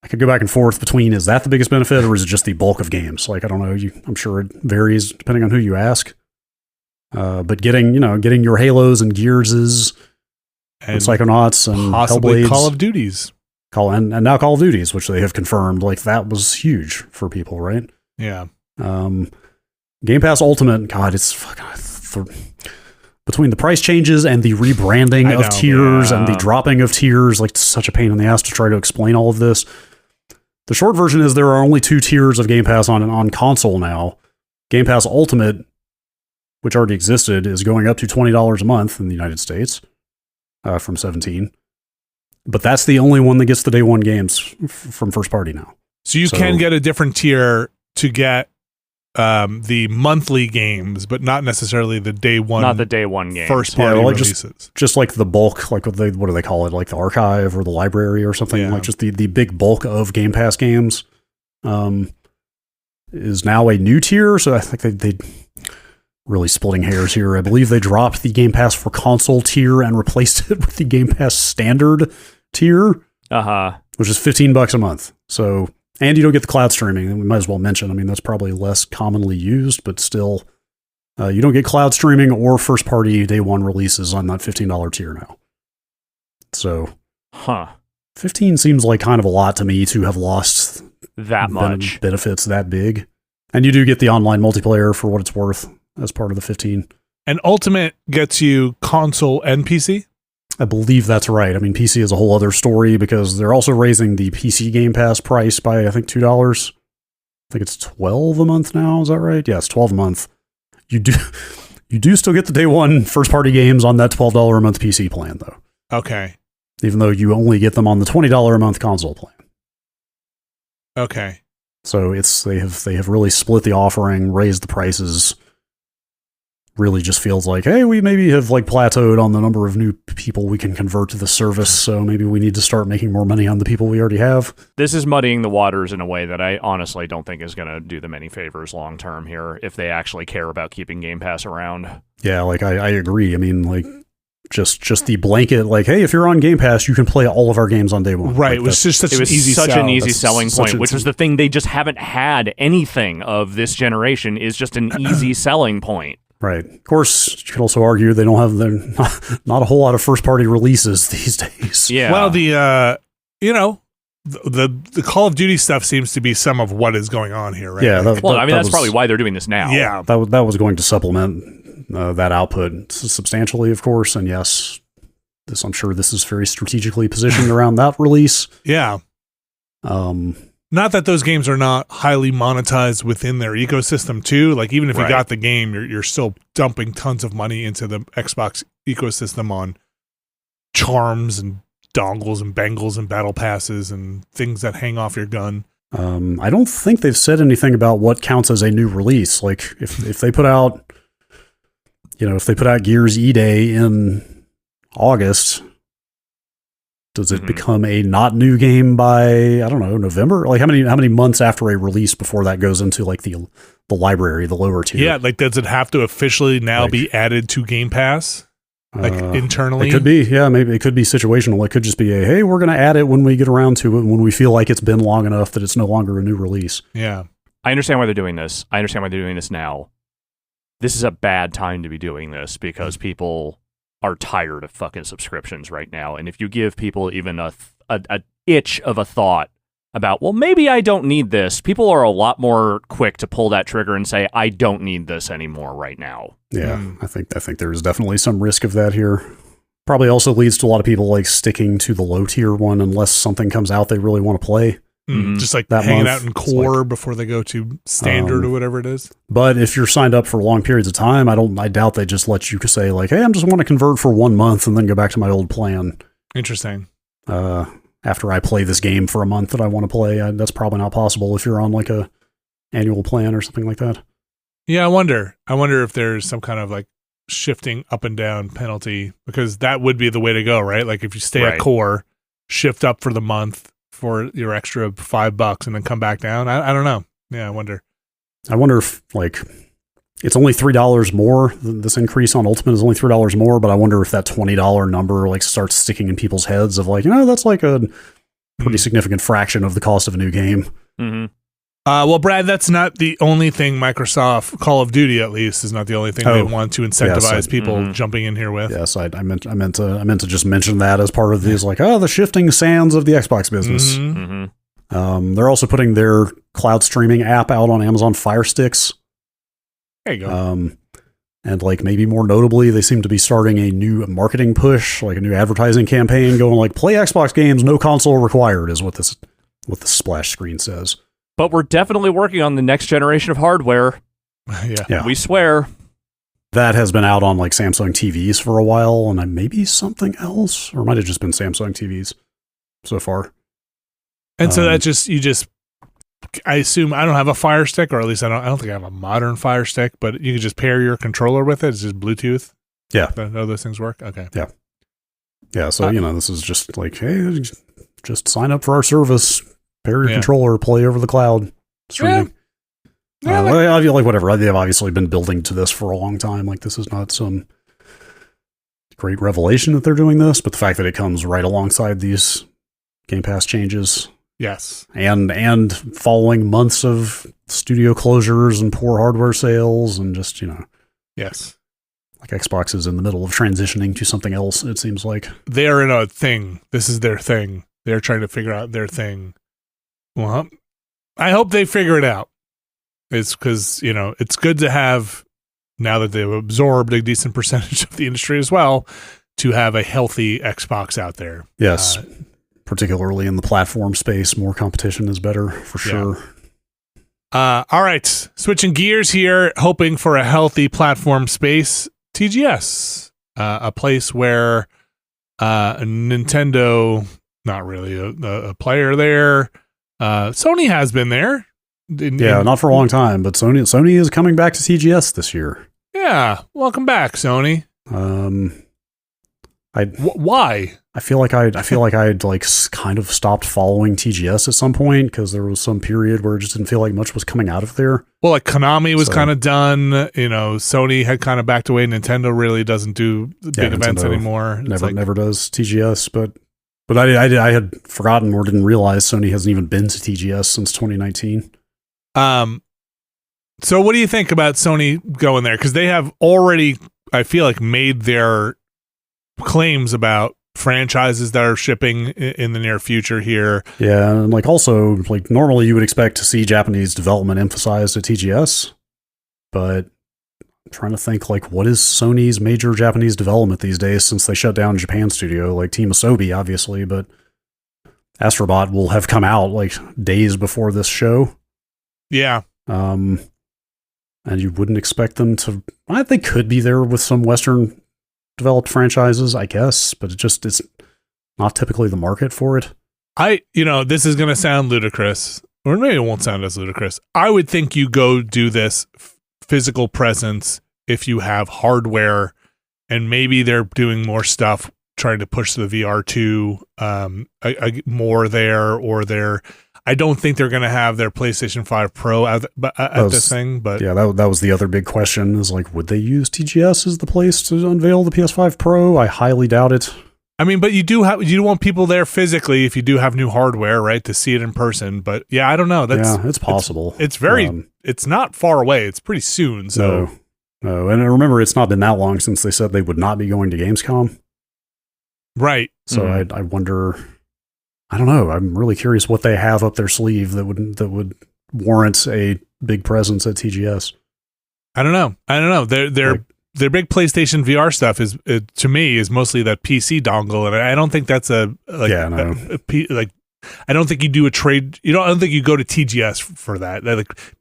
I could go back and forth between, is that the biggest benefit or is it just the bulk of games? Like, I don't know. I'm sure it varies depending on who you ask. But getting your Halos and Gearses and Psychonauts and possibly Hellblades, Call of Duties, and now Call of Duties, which they have confirmed, like that was huge for people, right? Yeah. Game Pass Ultimate, God, it's fucking between the price changes and the rebranding of tiers and the dropping of tiers, like it's such a pain in the ass to try to explain all of this. The short version is there are only 2 tiers of Game Pass on console now. Game Pass Ultimate, which already existed, is going up to $20 a month in the United States from $17. But that's the only one that gets the day one games from first party now. So you can get a different tier to get the monthly games, but not necessarily the day one. Not the day one games. First party releases. Just like the bulk, like what do they call it? Like the archive or the library or something. Like just the big bulk of Game Pass games is now a new tier. So I think they really splitting hairs here. I believe they dropped the Game Pass for console tier and replaced it with the Game Pass standard tier, which is $15 a month. So, and you don't get the cloud streaming. We might as well mention. I mean, that's probably less commonly used, but still, you don't get cloud streaming or first party day one releases on that $15 tier now. So 15 seems like kind of a lot to me to have lost that much benefits that big. And you do get the online multiplayer for what it's worth as part of the 15. And Ultimate gets you console and PC? I believe that's right. I mean, PC is a whole other story because they're also raising the PC Game Pass price by, I think, $2. I think it's $12 a month now. Is that right? Yeah, it's $12 a month. You do still get the day one first-party games on that $12 a month PC plan, though. Okay. Even though you only get them on the $20 a month console plan. Okay. So they have really split the offering, raised the prices. Really just feels like, hey, we maybe have like plateaued on the number of new people we can convert to the service, so maybe we need to start making more money on the people we already have. This is muddying the waters in a way that I honestly don't think is going to do them any favors long term here if they actually care about keeping Game Pass around. Yeah, like I agree. I mean, like just the blanket, like, hey, if you're on Game Pass, you can play all of our games on day one. Right. Like, it was just such an easy selling point, which was the thing they just haven't had anything of this generation is just an easy selling point. Right. Of course, you could also argue they don't have not a whole lot of first-party releases these days. Yeah. Well, the Call of Duty stuff seems to be some of what is going on here, right? Yeah. That's probably why they're doing this now. Yeah. That was going to supplement that output substantially, of course. And yes, I'm sure this is very strategically positioned around that release. Yeah. Not that those games are not highly monetized within their ecosystem too. Like even if you got the game, you're still dumping tons of money into the Xbox ecosystem on charms and dongles and bangles and battle passes and things that hang off your gun. I don't think they've said anything about what counts as a new release. Like if they put out, Gears E-Day in August, does it become a not new game by, I don't know, November? Like how many months after a release before that goes into like the library, the lower tier? Yeah, like does it have to officially now be added to Game Pass? Like internally? It could be, yeah, maybe it could be situational. It could just be hey, we're going to add it when we get around to it, when we feel like it's been long enough that it's no longer a new release. Yeah. I understand why they're doing this. I understand why they're doing this now. This is a bad time to be doing this because people are tired of fucking subscriptions right now. And if you give people even a itch of a thought about, well, maybe I don't need this, people are a lot more quick to pull that trigger and say, I don't need this anymore right now. Yeah, I think there's definitely some risk of that here. Probably also leads to a lot of people like sticking to the low tier one unless something comes out they really want to play. Just like that hanging out in core before they go to standard or whatever it is. But if you're signed up for long periods of time, I doubt they just let you say like, hey, I just want to convert for 1 month and then go back to my old plan. Interesting. After I play this game for a month that I want to play, that's probably not possible if you're on like a annual plan or something like that. Yeah, I wonder if there's some kind of like shifting up and down penalty, because that would be the way to go, right? Like if you stay at core, shift up for the month for your extra $5 and then come back down. I don't know. Yeah, I wonder if like it's only $3 more. This increase on Ultimate is only $3 more, but I wonder if that $20 number like starts sticking in people's heads of like, that's like a pretty significant fraction of the cost of a new game. Mm-hmm. Well, Brad, that's not the only thing Microsoft, Call of Duty at least, is not the only thing they want to incentivize people jumping in here with. Yes, I meant to just mention that as part of these, like, the shifting sands of the Xbox business. They're also putting their cloud streaming app out on Amazon Fire Sticks. There you go. And like maybe more notably, they seem to be starting a new marketing push, like a new advertising campaign going like, play Xbox games, no console required, is what this splash screen says. But we're definitely working on the next generation of hardware. Yeah. We swear. That has been out on like Samsung TVs for a while, and maybe something else, or it might have just been Samsung TVs so far. And so that I assume I don't have a Fire Stick, or at least I don't think I have a modern Fire Stick, but you can just pair your controller with it. It's just Bluetooth. Yeah. None of those things work? Okay. Yeah. Yeah, so, this is just like, hey, just sign up for our service, pair your controller, play over the cloud, streaming. I feel like whatever. They've obviously been building to this for a long time. Like, this is not some great revelation that they're doing this, but the fact that it comes right alongside these Game Pass changes. Yes. And following months of studio closures and poor hardware sales and just, Yes. Like Xbox is in the middle of transitioning to something else, it seems like. They're in a thing. This is their thing. They're trying to figure out their thing. Well, I hope they figure it out. It's because, it's good to have, now that they've absorbed a decent percentage of the industry as well, to have a healthy Xbox out there. Yes. Particularly in the platform space, more competition is better for sure. All right. Switching gears here, hoping for a healthy platform space. TGS, a place where Nintendo, not really a player there. Sony has been there. Not for a long time, but Sony is coming back to TGS this year. Yeah, welcome back, Sony. Why? I feel like I'd like kind of stopped following TGS at some point because there was some period where it just didn't feel like much was coming out of there. Well, like Konami was kind of done. Sony had kind of backed away. Nintendo really doesn't do big events anymore. Never does TGS, but I had forgotten or didn't realize Sony hasn't even been to TGS since 2019. So what do you think about Sony going there? Because they have already, I feel like, made their claims about franchises that are shipping in the near future here. Yeah, and also normally you would expect to see Japanese development emphasized at TGS, but I'm trying to think what is Sony's major Japanese development these days since they shut down Japan studio, Team Asobi obviously, but Astrobot will have come out days before this show. Yeah. And you wouldn't expect them to. They could be there with some Western developed franchises, I guess, but it's not typically the market for it. This is going to sound ludicrous, or maybe it won't sound as ludicrous. I would think you go do this physical presence if you have hardware, and maybe they're doing more stuff trying to push the VR2 more there, or I don't think they're going to have their PlayStation 5 Pro at this thing, but yeah, that was the other big question is would they use TGS as the place to unveil the PS5 Pro? I highly doubt it. I mean, but you do want people there physically if you do have new hardware, right, to see it in person. But yeah, I don't know. It's possible. It's very, it's not far away. It's pretty soon. So no, and remember, it's not been that long since they said they would not be going to Gamescom. Right. So I wonder. I don't know. I'm really curious what they have up their sleeve that would warrant a big presence at TGS. I don't know. Their big PlayStation VR stuff is to me is mostly that PC dongle, and I don't think that's I don't think you do a trade. I don't think you go to TGS for that.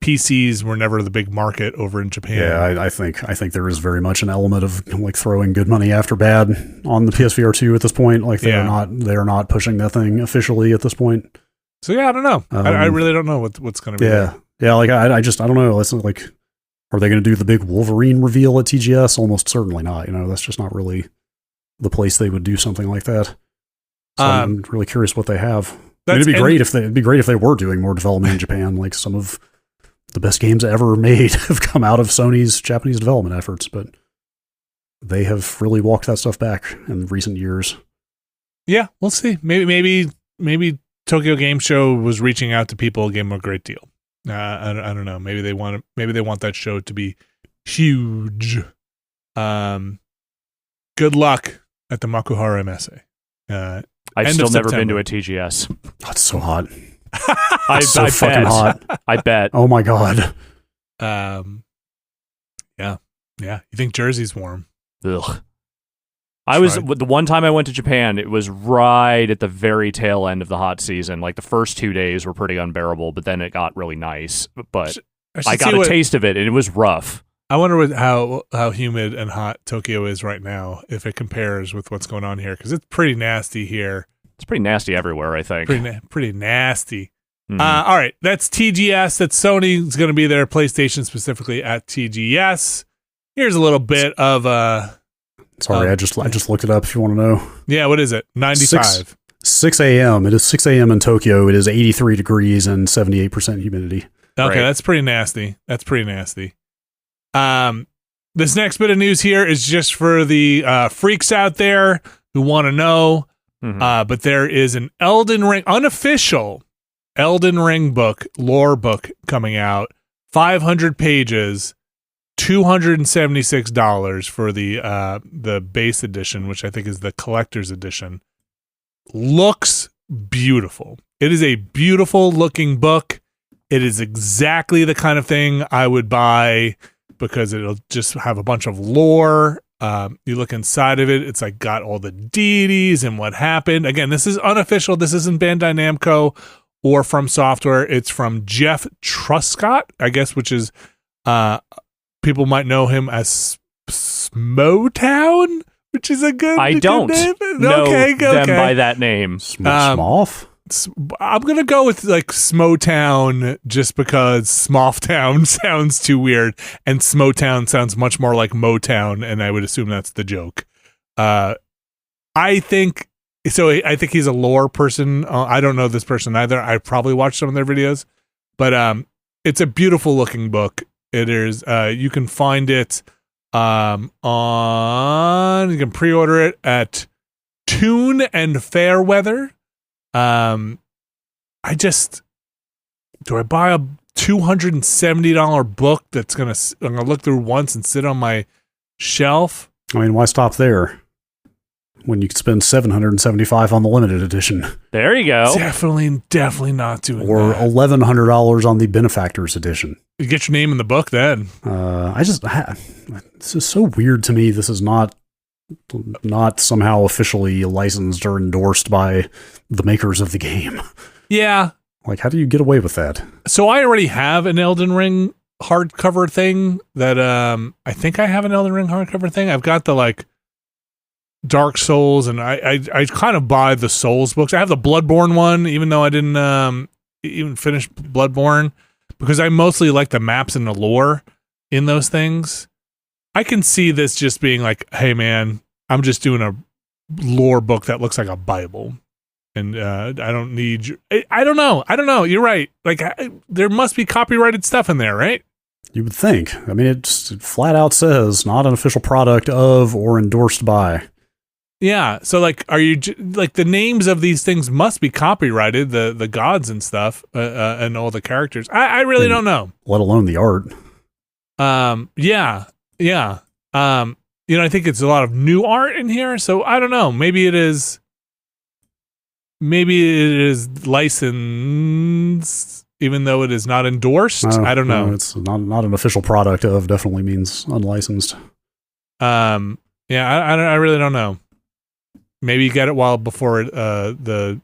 PCs were never the big market over in Japan. Yeah, I think there is very much an element of throwing good money after bad on the PSVR 2 at this point. They are not pushing that thing officially at this point. So yeah, I don't know. I really don't know what's going to be. Yeah, there. I don't know. It's are they going to do the big Wolverine reveal at TGS? Almost certainly not. That's just not really the place they would do something like that. So I'm really curious what they have. It'd be great if they were doing more development in Japan. Some of the best games ever made have come out of Sony's Japanese development efforts, but they have really walked that stuff back in recent years. Yeah, we'll see. Maybe Tokyo Game Show was reaching out to people, gave them a great deal. I don't know. Maybe they want that show to be huge. Good luck at the Makuhara MSA. I've still never been to a TGS. Oh, it's so hot. It's so fucking hot. I bet. Oh my god. Yeah. You think Jersey's warm? Ugh. The one time I went to Japan, it was right at the very tail end of the hot season. The first 2 days were pretty unbearable, but then it got really nice. But I got a taste of it, and it was rough. I wonder how humid and hot Tokyo is right now, if it compares with what's going on here, because it's pretty nasty here. It's pretty nasty everywhere, I think. Pretty nasty. Mm-hmm. All right, that's TGS. That's Sony's going to be there, PlayStation specifically at TGS. Here's a little bit of Sorry, I just looked it up. If you want to know. Yeah, what is it? 95. 6 a.m. It is 6 a.m. in Tokyo. It is 83 degrees and 78% humidity. Okay, that's pretty nasty. This next bit of news here is just for the freaks out there who want to know. Mm-hmm. But there is an Elden Ring, unofficial Elden Ring book, lore book coming out, 500 pages, $276 for the base edition, which I think is the collector's edition. Looks beautiful. It is a beautiful looking book. It is exactly the kind of thing I would buy because it'll just have a bunch of lore. You look inside of it, it's like got all the deities and what happened. Again, this is unofficial. This isn't Bandai Namco or From Software. It's from Jeff Truscott, I guess, which is people might know him as Smotown, which is a good I don't name. know them by that name. Smoff? I'm gonna go with like Smotown just because Smofftown sounds too weird, and Smotown sounds much more like Motown, and I would assume that's the joke. I think he's a lore person. I don't know this person either. I probably watched some of their videos, but it's a beautiful looking book. It is. You can find it you can pre-order it at Tune and Fairweather. Do I buy a $270 book that's I'm gonna look through once and sit on my shelf? I mean, why stop there when you could spend $775 on the limited edition? There you go. Definitely not doing or that. $1,100 on the Benefactors edition. You get your name in the book then. This is so weird to me. This is not somehow officially licensed or endorsed by the makers of the game. Yeah. Like, how do you get away with that? So I already have an Elden Ring hardcover thing that I think I have an Elden Ring hardcover thing. I've got the like Dark Souls, and I kind of buy the Souls books. I have the Bloodborne one, even though I didn't even finish Bloodborne, because I mostly like the maps and the lore in those things. I can see this just being like, hey man, I'm just doing a lore book that looks like a Bible. And I don't need you. I don't know. You're right. Like there must be copyrighted stuff in there, right? You would think. I mean, it flat out says not an official product of or endorsed by. Yeah. So like, are you like the names of these things must be copyrighted, the gods and stuff, and all the characters. I really don't know. Let alone the art. Yeah. I think it's a lot of new art in here. So I don't know. Maybe it is licensed, even though it is not endorsed. I don't know. It's not an official product of. Definitely means unlicensed. Yeah. I really don't know. Maybe you get it before the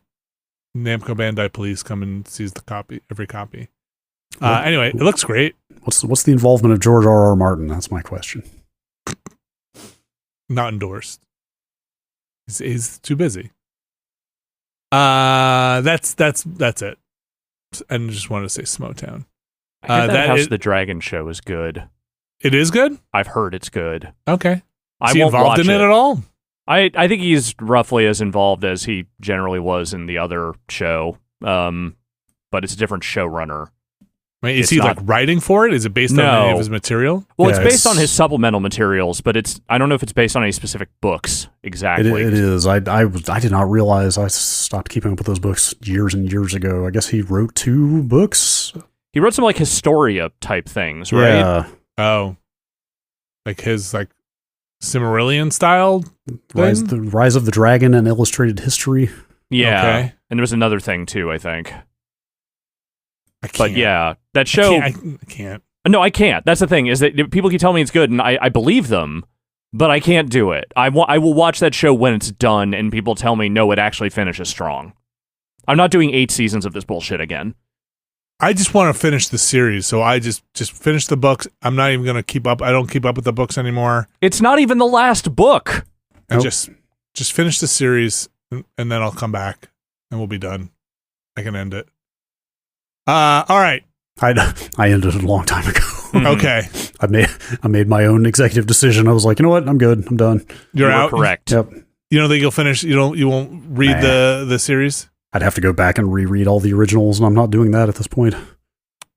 Namco Bandai police come and seize every copy. Anyway, it looks great. What's the involvement of George R.R. Martin? That's my question. Not endorsed. He's too busy. That's it. And I just wanted to say Smotown. That House of the Dragon show is good. It is good? I've heard it's good. Okay. Is he involved in it at all? I think he's roughly as involved as he generally was in the other show, but it's a different showrunner. Wait, is he like writing for it? Is it based on any of his material? Well, it's based on his supplemental materials, but I don't know if it's based on any specific books exactly. It is. I did not realize. I stopped keeping up with those books years and years ago. I guess he wrote 2 books. He wrote some like Historia type things, right? Yeah. Oh, like his like Silmarillion style thing? Rise of the Dragon and Illustrated History. Yeah. Okay. And there was another thing too, I think. I can't. But yeah, that show. I can't. No, I can't. That's the thing, is that people keep telling me it's good, and I believe them, but I can't do it. I will watch that show when it's done, and people tell me, no, it actually finishes strong. I'm not doing 8 seasons of this bullshit again. I just want to finish the series, so I just finish the books. I'm not even going to keep up. I don't keep up with the books anymore. It's not even the last book. I just finish the series, and then I'll come back, and we'll be done. I can end it. All right. I ended it a long time ago. Okay. I made my own executive decision. I was like, you know what? I'm good. I'm done. You're out? Correct. Yep. You don't think you'll finish? You won't read the series? I'd have to go back and reread all the originals, and I'm not doing that at this point.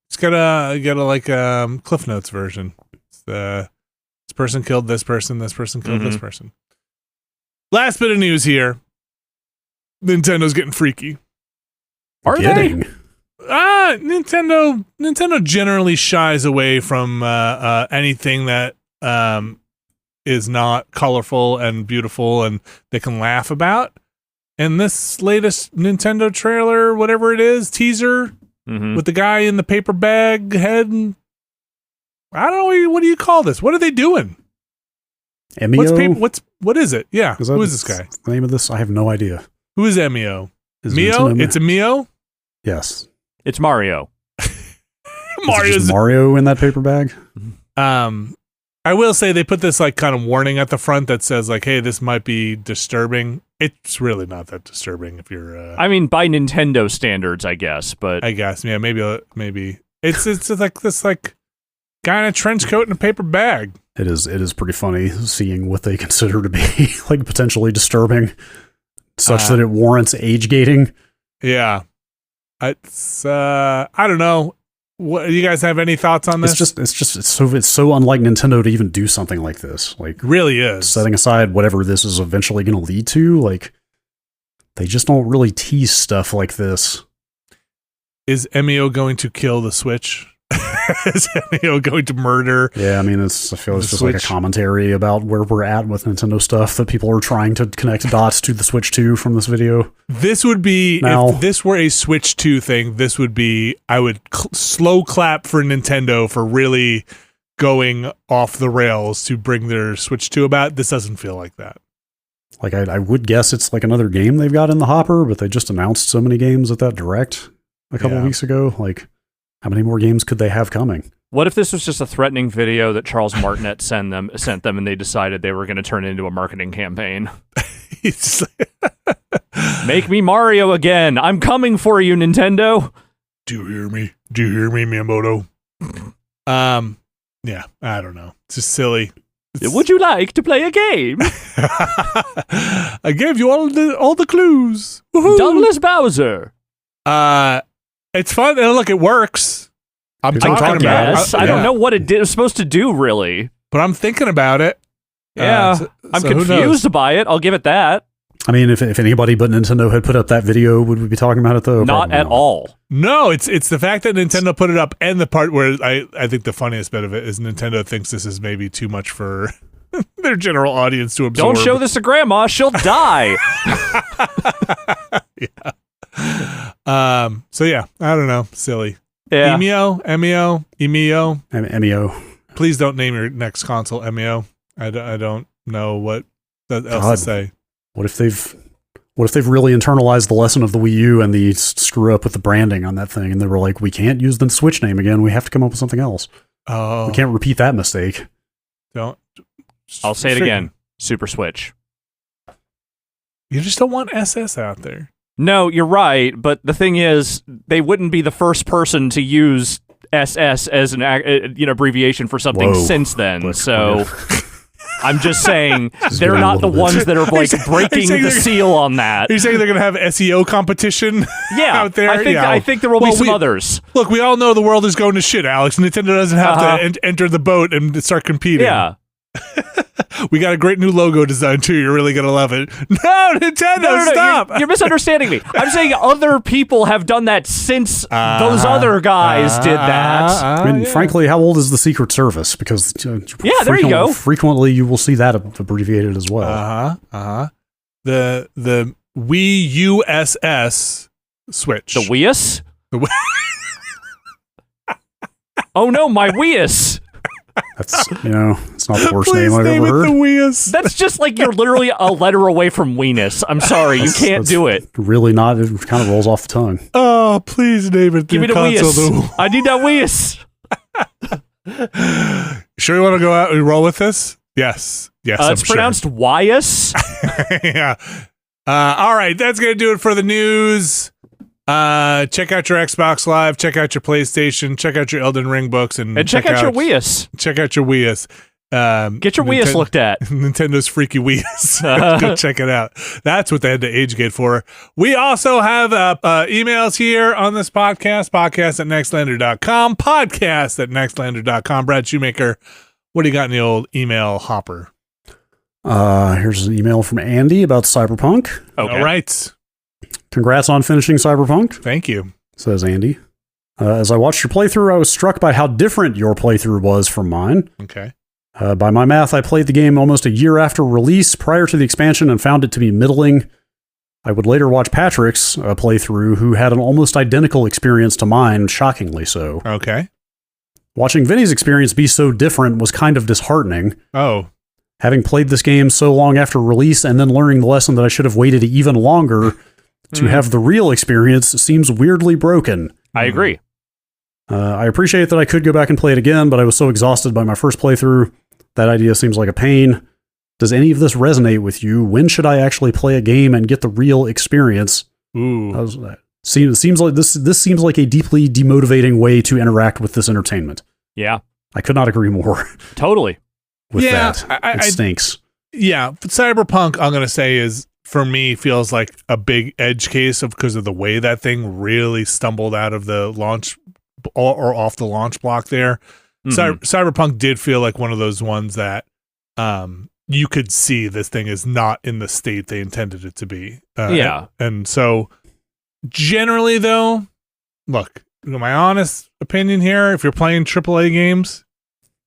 It's got a like Cliff Notes version. It's this person killed this person. This person killed this person. Last bit of news here. Nintendo's getting freaky. Are they? Nintendo generally shies away from anything that is not colorful and beautiful and they can laugh about. And this latest Nintendo trailer, whatever it is, teaser with the guy in the paper bag head, I don't know, what do you call this? What are they doing? Emio? What is it? Yeah, who is this guy? The name of this? I have no idea. Who is Emio? Mio? It's a Mio? Yes. It's Mario. Is Mario in that paper bag? I will say they put this like kind of warning at the front that says like, hey, this might be disturbing. It's really not that disturbing if you're I mean, by Nintendo standards, I guess, but I guess, yeah, maybe. It's like this like guy in a trench coat and a paper bag. It is pretty funny seeing what they consider to be like potentially disturbing, such that it warrants age gating. Yeah. It's I don't know. What do you guys have any thoughts on this? It's so unlike Nintendo to even do something like this. Like, really is. Setting aside whatever this is eventually going to lead to, like, they just don't really tease stuff like this. Is Emio going to kill the Switch? Is Emio going to murder? Yeah, I mean, I feel it's just Switch? Like a commentary about where we're at with Nintendo stuff that people are trying to connect dots to the Switch 2 from this video. This would be, if this were a Switch 2 thing, this would be, I would slow clap for Nintendo for really going off the rails to bring their Switch 2 about. This doesn't feel like that. Like, I would guess it's like another game they've got in the hopper, but they just announced so many games at that Direct a couple weeks ago. Like, how many more games could they have coming? What if this was just a threatening video that Charles Martinet sent them and they decided they were going to turn it into a marketing campaign? Make me Mario again. I'm coming for you, Nintendo. Do you hear me? Do you hear me, Miyamoto? Yeah, I don't know. It's just silly. Would you like to play a game? I gave you all the clues. Woo-hoo. Douglas Bowser. It's fun. Look, it works. I'm talking about it. I don't know what it was supposed to do, really. But I'm thinking about it. Yeah. I'm confused by it. I'll give it that. I mean, if anybody but Nintendo had put up that video, would we be talking about it, though? Not at all. No, it's the fact that Nintendo put it up, and the part where I think the funniest bit of it is Nintendo thinks this is maybe too much for their general audience to absorb. Don't show this to Grandma. She'll die. Yeah. So yeah, I don't know. Silly. Yeah. Emio. Please don't name your next console Emio. I don't know what else to say. What if they've really internalized the lesson of the Wii U and the screw up with the branding on that thing, and they were like, we can't use the Switch name again. We have to come up with something else. Oh, we can't repeat that mistake. Don't. I'll say it again. Super Switch. You just don't want SS out there. No, you're right, but the thing is, they wouldn't be the first person to use SS as an abbreviation for something since then. So I'm just saying they're not the ones that are like breaking the seal on that. Are you saying they're going to have SEO competition out there? I think there will be some others. Look, we all know the world is going to shit, Alex. Nintendo doesn't have to enter the boat and start competing. Yeah. We got a great new logo design too. You're really gonna love it. No, Nintendo, no, stop! You're misunderstanding me. I'm saying other people have done that since those other guys did that. I mean, frankly, how old is the Secret Service? Because there you go. Frequently, you will see that abbreviated as well. The Wii USS Switch. The Wiius? Oh no, my Wiius! That's, it's not the worst name I've ever heard. The Wiius. That's just like you're literally a letter away from weenus. I'm sorry, you can't do it. Really not. It kind of rolls off the tongue. Oh, please name it. Give me the Wiius. I need that Wiius. Sure you want to go out and roll with this? Yes. It's pronounced Wiius. Yeah. All right, that's going to do it for the news. Check out your Xbox Live, check out your PlayStation, check out your Elden Ring books, and check out your Wiius. Check out your Wiius. Get your Wiius looked at. Nintendo's freaky Wiius. Go check it out. That's what they had to age gate for. We also have emails here on this podcast at nextlander.com, podcast at nextlander.com. Brad Shoemaker, what do you got in the old email hopper? Here's an email from Andy about Cyberpunk. Okay. All right. Congrats on finishing Cyberpunk. Thank you. Says Andy. As I watched your playthrough, I was struck by how different your playthrough was from mine. Okay. By my math, I played the game almost a year after release prior to the expansion and found it to be middling. I would later watch Patrick's playthrough, who had an almost identical experience to mine, shockingly so. Okay. Watching Vinny's experience be so different was kind of disheartening. Oh. Having played this game so long after release and then learning the lesson that I should have waited even longer to have the real experience seems weirdly broken. I agree. I appreciate that I could go back and play it again, but I was so exhausted by my first playthrough. That idea seems like a pain. Does any of this resonate with you? When should I actually play a game and get the real experience? Ooh. Seems like this seems like a deeply demotivating way to interact with this entertainment. Yeah. I could not agree more. Totally. With that. It stinks. Yeah. But Cyberpunk, I'm going to say, is, for me, feels like a big edge case because of the way that thing really stumbled out of the launch or off the launch block there. Cyberpunk did feel like one of those ones that you could see this thing is not in the state they intended it to be. And so generally, though, look, my honest opinion here, if you're playing AAA games,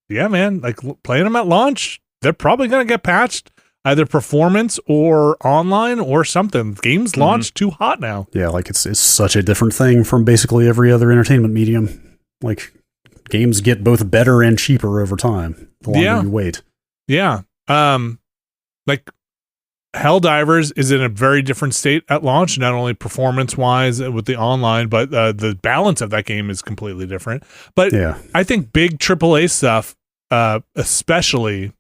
yeah, man, like playing them at launch, they're probably going to get patched, either performance or online or something. Games launch too hot now. Yeah, like it's such a different thing from basically every other entertainment medium. Like games get both better and cheaper over time the longer you wait. Yeah. Like Helldivers is in a very different state at launch, not only performance-wise with the online, but the balance of that game is completely different. But I think big AAA stuff, especially,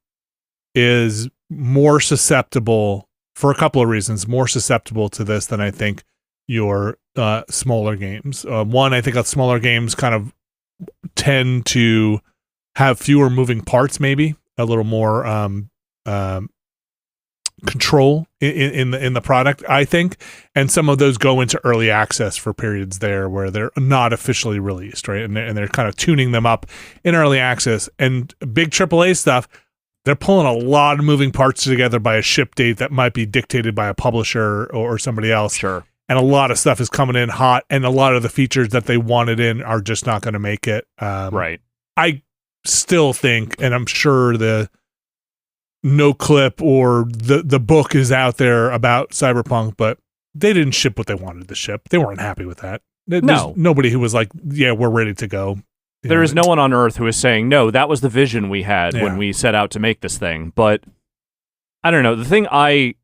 is more susceptible, for a couple of reasons, more susceptible to this than I think your smaller games. One, I think smaller games kind of tend to have fewer moving parts, maybe a little more control in the product, I think, and some of those go into early access for periods there where they're not officially released, right? And they're kind of tuning them up in early access. And big AAA stuff, they're pulling a lot of moving parts together by a ship date that might be dictated by a publisher or somebody else. Sure. And a lot of stuff is coming in hot, and a lot of the features that they wanted in are just not going to make it. Right. I still think, and I'm sure the no clip or the book is out there about Cyberpunk, but they didn't ship what they wanted to ship. They weren't happy with that. There's nobody who was like, yeah, we're ready to go. There is no one on Earth who is saying, no, that was the vision we had when we set out to make this thing. But I don't know. The thing I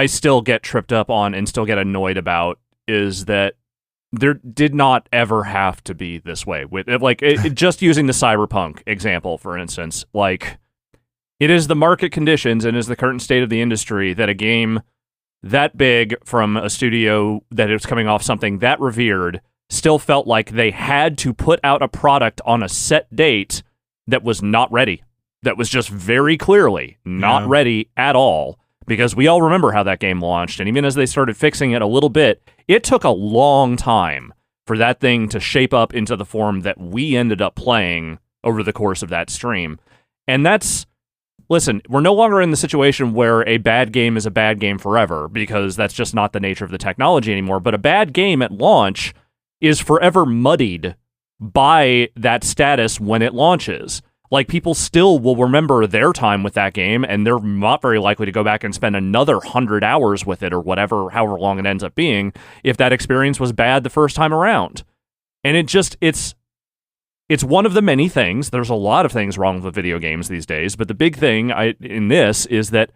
still get tripped up on and still get annoyed about is that there did not ever have to be this way. With just using the Cyberpunk example, for instance, like it is the market conditions and is the current state of the industry that a game that big from a studio that is coming off something that revered still felt like they had to put out a product on a set date that was not ready. That was just very clearly not ready at all. Because we all remember how that game launched, and even as they started fixing it a little bit, it took a long time for that thing to shape up into the form that we ended up playing over the course of that stream. And listen, we're no longer in the situation where a bad game is a bad game forever, because that's just not the nature of the technology anymore. But a bad game at launch is forever muddied by that status when it launches. Like, people still will remember their time with that game, and they're not very likely to go back and spend another 100 hours with it or whatever, however long it ends up being, if that experience was bad the first time around. And it's one of the many things. There's a lot of things wrong with video games these days, but the big thing in this is that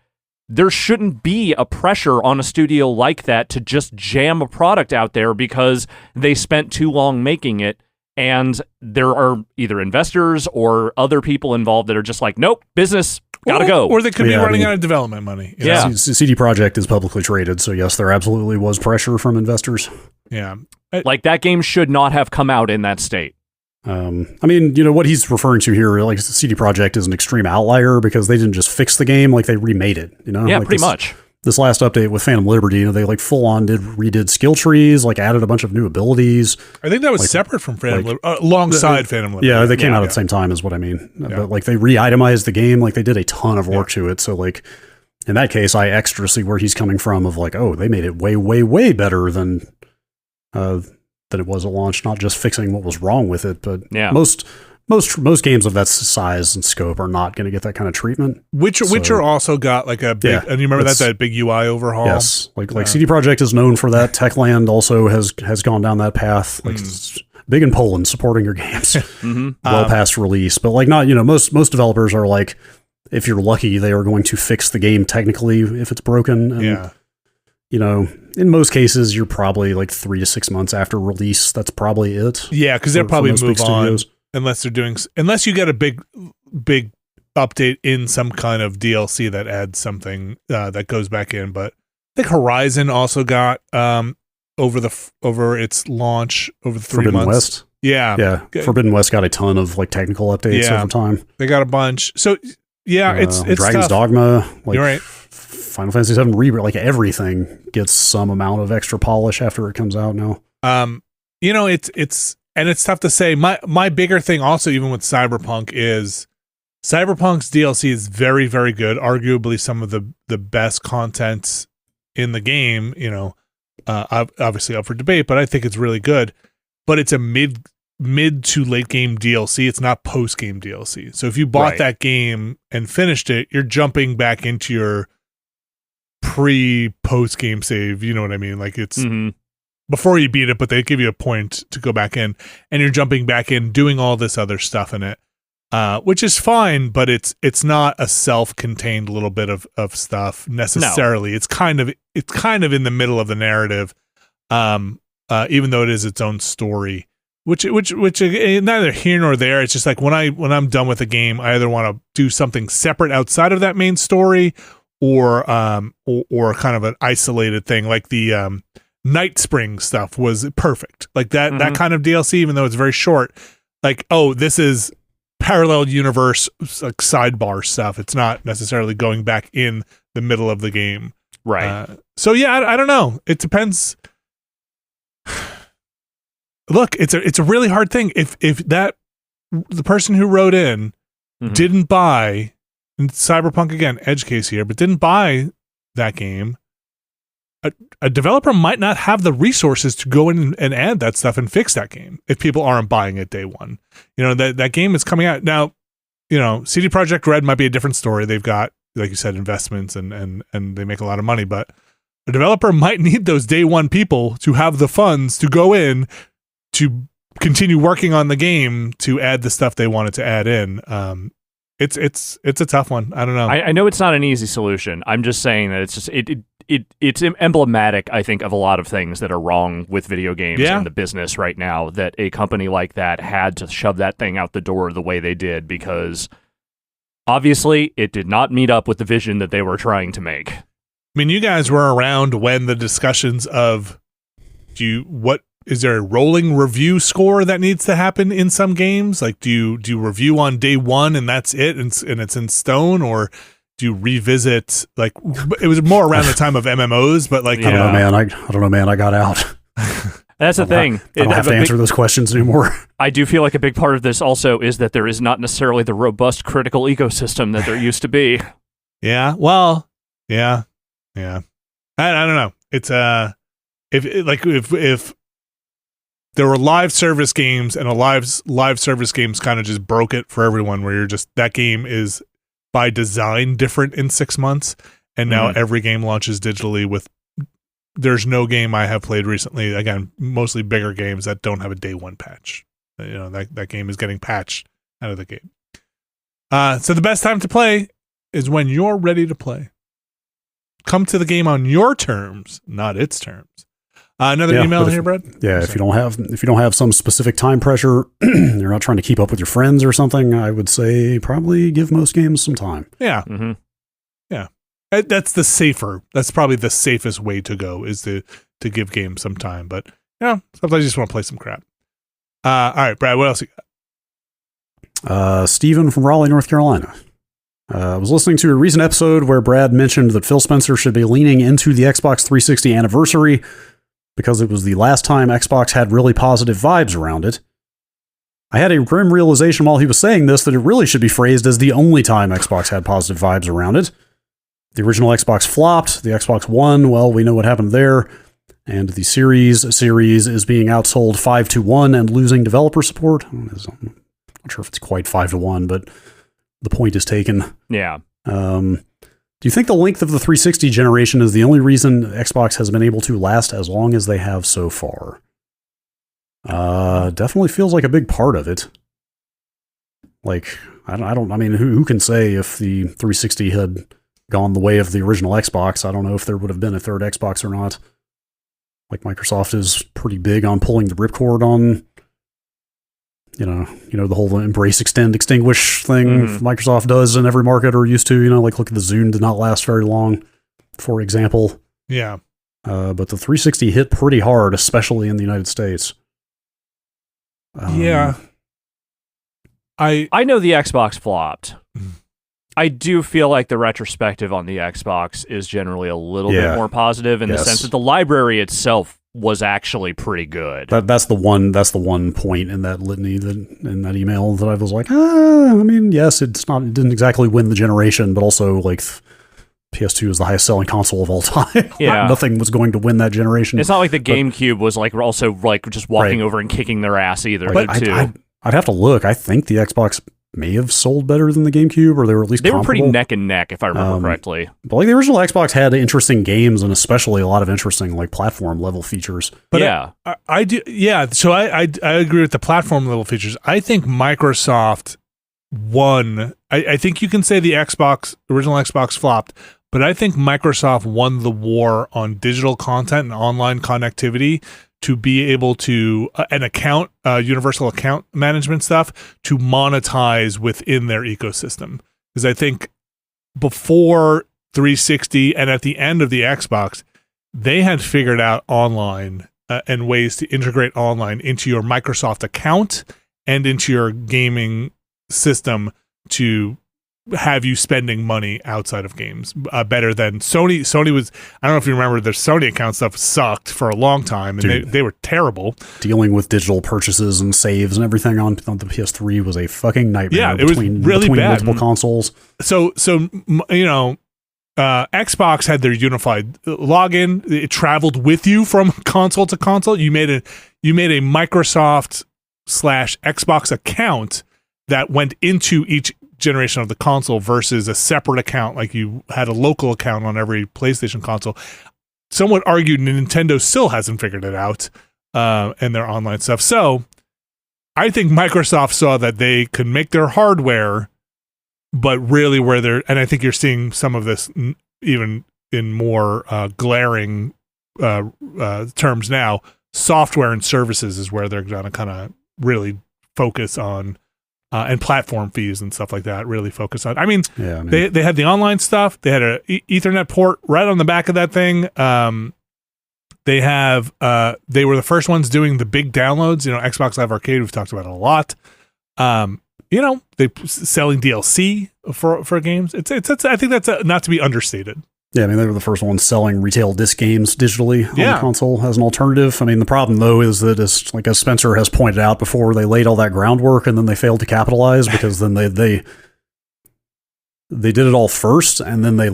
there shouldn't be a pressure on a studio like that to just jam a product out there because they spent too long making it. And there are either investors or other people involved that are just like, nope, business, gotta go. Or they could be running out of development money. Yeah. CD Projekt is publicly traded, so yes, there absolutely was pressure from investors. Yeah. Like, that game should not have come out in that state. I mean, you know, what he's referring to here, like CD Projekt is an extreme outlier because they didn't just fix the game, like they remade it, you know? Yeah, like pretty much. This last update with Phantom Liberty, you know, they like full on redid skill trees, like added a bunch of new abilities. I think that was separate from Phantom Liberty, alongside Phantom Liberty. Yeah, they came out at the same time is what I mean. But like they re-itemized the game, like they did a ton of work to it. So like in that case, I extra see where he's coming from of like, oh, they made it way, way, way better than than it was at launch. Not just fixing what was wrong with it, but yeah. most games of that size and scope are not going to get that kind of treatment. Witcher also got like a big, and you remember that big UI overhaul? Yes, like CD Projekt is known for that. Techland also has gone down that path. Like it's big in Poland, supporting your games well past release. But like not, most developers are like, if you're lucky, they are going to fix the game technically if it's broken. And, in most cases, you're probably like 3 to 6 months after release. That's probably it. Yeah, because they'll probably move on. Unless you get a big update in some kind of DLC that adds something that goes back in. But I think Horizon also got over its launch over the 3 Forbidden months. West. Yeah. Forbidden West got a ton of like technical updates over time. They got a bunch. So it's Dragon's tough. Dogma. Like, you're right. Final Fantasy VII Rebirth, like everything gets some amount of extra polish after it comes out now. It's tough to say. My bigger thing also, even with Cyberpunk, is Cyberpunk's DLC is very, very good. Arguably some of the best content in the game, obviously up for debate, but I think it's really good. But it's a mid to late game DLC. It's not post game DLC. So if you bought that game and finished it, you're jumping back into your post game save. You know what I mean? Like it's before you beat it, but they give you a point to go back in, and you're jumping back in, doing all this other stuff in it, which is fine, but it's not a self-contained little bit of stuff necessarily. No. It's kind of in the middle of the narrative, even though it is its own story. Which neither here nor there. It's just like when I'm done with a game, I either want to do something separate outside of that main story, or kind of an isolated thing, like the Night Spring stuff was perfect. Like that kind of DLC, even though it's very short. Like, this is parallel universe, like sidebar stuff. It's not necessarily going back in the middle of the game, right? So I don't know. It depends. Look, it's a really hard thing. If the person who wrote in didn't buy Cyberpunk, again, edge case here, but didn't buy that game, a developer might not have the resources to go in and add that stuff and fix that game if people aren't buying it day one. That game is coming out now. CD Projekt Red might be a different story. They've got, like you said, investments and they make a lot of money, but a developer might need those day one people to have the funds to go in to continue working on the game to add the stuff they wanted to add in. It's a tough one. I don't know. I know it's not an easy solution. I'm just saying that it's just it's emblematic, I think, of a lot of things that are wrong with video games and the business right now, that a company like that had to shove that thing out the door the way they did, because obviously it did not meet up with the vision that they were trying to make. I mean, you guys were around when the discussions of is there a rolling review score that needs to happen in some games? Like, do you review on day one and that's it, and it's in stone, or do you revisit? Like, it was more around the time of MMOs, but like, I don't know, man. I got out. That's the thing. I don't have to answer those questions anymore. I do feel like a big part of this also is that there is not necessarily the robust critical ecosystem that there used to be. Yeah. Well. Yeah. I don't know. It's if there were live service games, and a live service games kind of just broke it for everyone, where you're just, that game is by design different in 6 months, and now every game launches digitally there's no game I have played recently, again, mostly bigger games, that don't have a day one patch. That game is getting patched out of the game. So the best time to play is when you're ready to play. Come to the game on your terms, not its terms. Another email here, Brad? Yeah, if you don't have some specific time pressure, you're not trying to keep up with your friends or something, I would say probably give most games some time. Yeah. Mm-hmm. Yeah. That's probably the safest way to go, is to give games some time. But sometimes you just want to play some crap. All right, Brad, what else you got? Steven from Raleigh, North Carolina. I was listening to a recent episode where Brad mentioned that Phil Spencer should be leaning into the Xbox 360 anniversary, because it was the last time Xbox had really positive vibes around it. I had a grim realization while he was saying this that it really should be phrased as the only time Xbox had positive vibes around it. The original Xbox flopped, the Xbox One, well, we know what happened there, And the series is being outsold 5-1 and losing developer support. I'm not sure if it's quite 5-1, but the point is taken. Yeah. Do you think the length of the 360 generation is the only reason Xbox has been able to last as long as they have so far? Definitely feels like a big part of it. Like, I mean, who can say if the 360 had gone the way of the original Xbox? I don't know if there would have been a third Xbox or not. Like, Microsoft is pretty big on pulling the ripcord on, you know, the whole embrace, extend, extinguish thing Microsoft does in every market, or used to, like look at the Zune did not last very long, for example. Yeah. But the 360 hit pretty hard, especially in the United States. Yeah. I know the Xbox flopped. I do feel like the retrospective on the Xbox is generally a little bit more positive in the sense that the library itself was actually pretty good. That's the one point in that litany in that email that I was like, I mean, yes, it didn't exactly win the generation, but also like PS2 is the highest selling console of all time. Yeah. Nothing was going to win that generation. It's not like the GameCube was like also like just walking over and kicking their ass either. I'd have to look. I think the Xbox may have sold better than the GameCube, or they were at least comparable. Were pretty neck and neck, if I remember correctly. But like the original Xbox had interesting games, and especially a lot of interesting like platform level features. But I do. Yeah, so I agree with the platform level features. I think Microsoft won. I think you can say the original Xbox flopped, but I think Microsoft won the war on digital content and online connectivity to be able to universal account management stuff to monetize within their ecosystem. Because I think before 360 and at the end of the Xbox, they had figured out online and ways to integrate online into your Microsoft account and into your gaming system to have you spending money outside of games better than Sony. Sony was, I don't know if you remember, their Sony account stuff sucked for a long time, and they were terrible. Dealing with digital purchases and saves and everything on the PS3 was a fucking nightmare. Yeah, it was really bad. Multiple consoles. So Xbox had their unified login. It traveled with you from console to console. You made a Microsoft /Xbox account that went into each generation of the console versus a separate account, like you had a local account on every PlayStation console. Some would argue Nintendo still hasn't figured it out in their online stuff. So I think Microsoft saw that they could make their hardware, but really and I think you're seeing some of this even in more glaring terms now, software and services is where they're going to kind of really focus on. And platform fees and stuff like that really focus on. I mean, they had the online stuff. They had a Ethernet port right on the back of that thing. They were the first ones doing the big downloads. Xbox Live Arcade, we've talked about it a lot. They selling DLC for games. It's I think that's not to be understated. Yeah, I mean, they were the first ones selling retail disc games digitally on the console as an alternative. I mean, the problem, though, is that, as Spencer has pointed out before, they laid all that groundwork and then they failed to capitalize because then they did it all first, and then they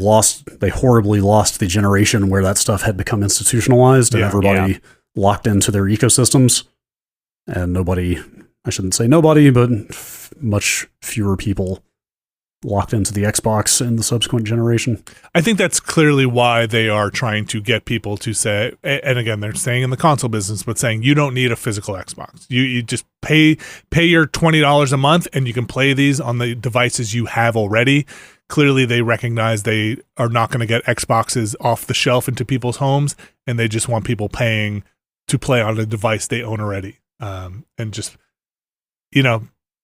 horribly lost the generation where that stuff had become institutionalized and everybody locked into their ecosystems. And I shouldn't say nobody, but much fewer people locked into the Xbox in the subsequent generation. I think that's clearly why they are trying to get people to say, and again, they're staying in the console business, but saying you don't need a physical Xbox. You just pay your $20 a month and you can play these on the devices you have already. Clearly, they recognize they are not going to get Xboxes off the shelf into people's homes, and they just want people paying to play on a device they own already. And just,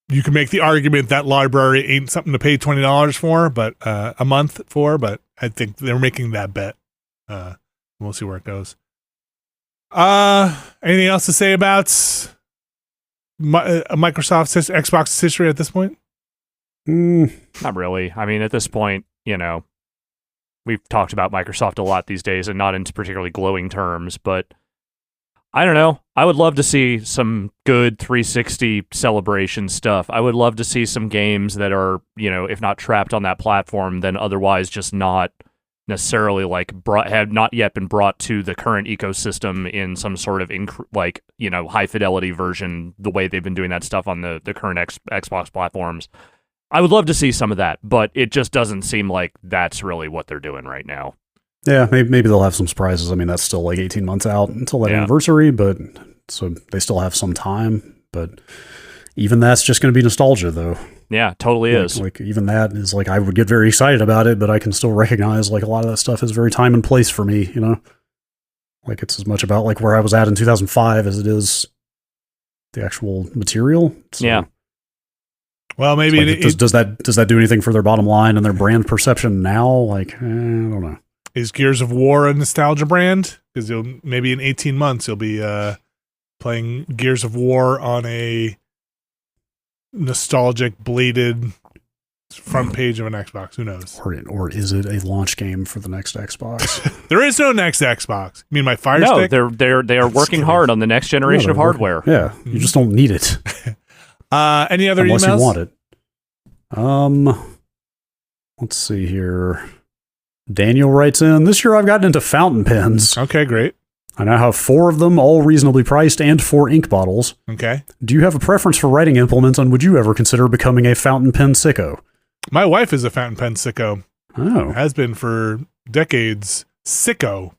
you can make the argument that library ain't something to pay $20 for, but a month for. But I think they're making that bet. We'll see where it goes. Anything else to say about Microsoft's Xbox's history at this point? Not really. I mean, at this point, we've talked about Microsoft a lot these days, and not in particularly glowing terms, but I don't know. I would love to see some good 360 celebration stuff. I would love to see some games that are, if not trapped on that platform, then otherwise just not necessarily like have not yet been brought to the current ecosystem in some sort of high fidelity version, the way they've been doing that stuff on the current Xbox platforms. I would love to see some of that, but it just doesn't seem like that's really what they're doing right now. Yeah, maybe they'll have some surprises. I mean, that's still like 18 months out until that anniversary, but so they still have some time. But even that's just going to be nostalgia, though. Yeah, totally is. Like even that is like I would get very excited about it, but I can still recognize like a lot of that stuff is very time and place for me. Like it's as much about like where I was at in 2005 as it is the actual material. So, yeah. Well, maybe like does that do anything for their bottom line and their brand perception now? Like, I don't know. Is Gears of War a nostalgia brand? Because maybe in 18 months you'll be playing Gears of War on a nostalgic bladed front page of an Xbox. Who knows? Or is it a launch game for the next Xbox? There is no next Xbox. You mean my Fire Stick? No, they are working hard on the next generation of hardware. Yeah, you just don't need it. Any other unless emails? You want it. Let's see here. Daniel writes in, this year I've gotten into fountain pens. Okay, great. I now have 4 of them, all reasonably priced, and 4 ink bottles. Okay. Do you have a preference for writing implements, and would you ever consider becoming a fountain pen sicko? My wife is a fountain pen sicko. Oh. Has been for decades. Sicko.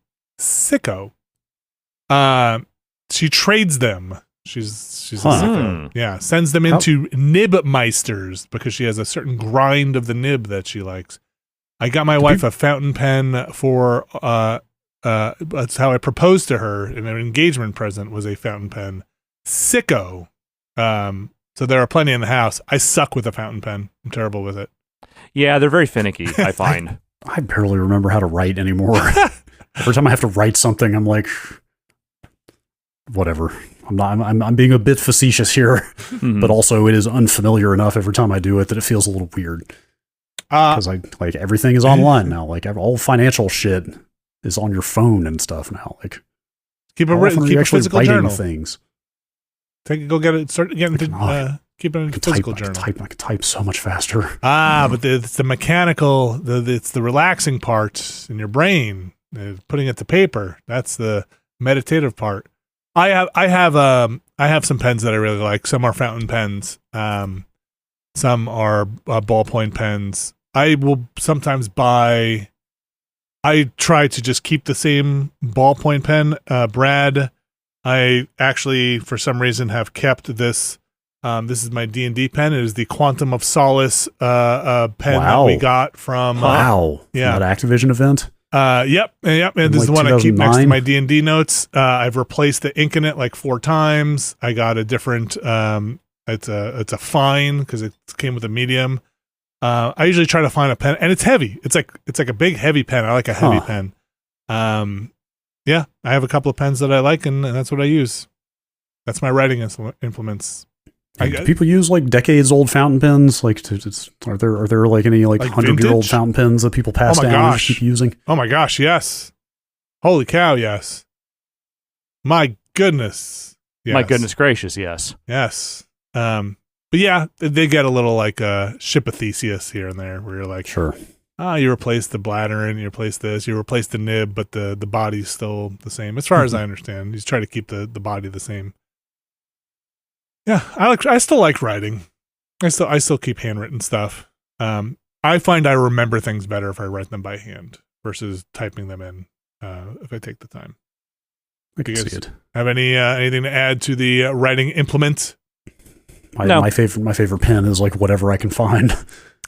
She trades them. She's a sicko. Yeah. Sends them into nibmeisters because she has a certain grind of the nib that she likes. I got my wife a fountain pen for that's how I proposed to her in an engagement present, was a fountain pen. Sicko. So there are plenty in the house. I suck with a fountain pen. I'm terrible with it. Yeah, they're very finicky, I find. I barely remember how to write anymore. Every time I have to write something, I'm like, whatever. I'm being a bit facetious here, but also it is unfamiliar enough every time I do it that it feels a little weird. Because like everything is online now. Like all financial shit is on your phone and stuff now. Like keep a physical journal. Things. Go get it. Start getting keep it in a physical journal. I can type so much faster. But it's the mechanical. It's the relaxing part in your brain. Putting it to paper. That's the meditative part. I have some pens that I really like. Some are fountain pens. Some are ballpoint pens. I will sometimes buy. I try to just keep the same ballpoint pen. Brad, I actually, for some reason, have kept this. This is my D&D pen. It is the Quantum of Solace pen that we got from. From that Activision event. Yep. And this is the one I keep next to my D&D notes. I've replaced the ink in it like 4 times. I got a different. It's a fine because it came with a medium. I usually try to find a pen, and it's heavy. It's like a big heavy pen. I like a heavy pen. Yeah, I have a couple of pens that I like, and that's what I use. That's my writing implements. Do people use like decades old fountain pens? Like, are there like any like 100-year-old fountain pens that people pass down and keep using? Oh my gosh, yes! Holy cow, yes! My goodness, yes. My goodness gracious, yes, yes. But yeah, they get a little like Ship of Theseus here and there, where you're like, sure. You replace the bladder and you replace this, you replace the nib, but the body's still the same. As far as I understand, you just try to keep the body the same. Yeah, I still like writing. I still keep handwritten stuff. I find I remember things better if I write them by hand versus typing them in if I take the time. I can see it. Have anything to add to the writing implement? My favorite pen is like whatever I can find.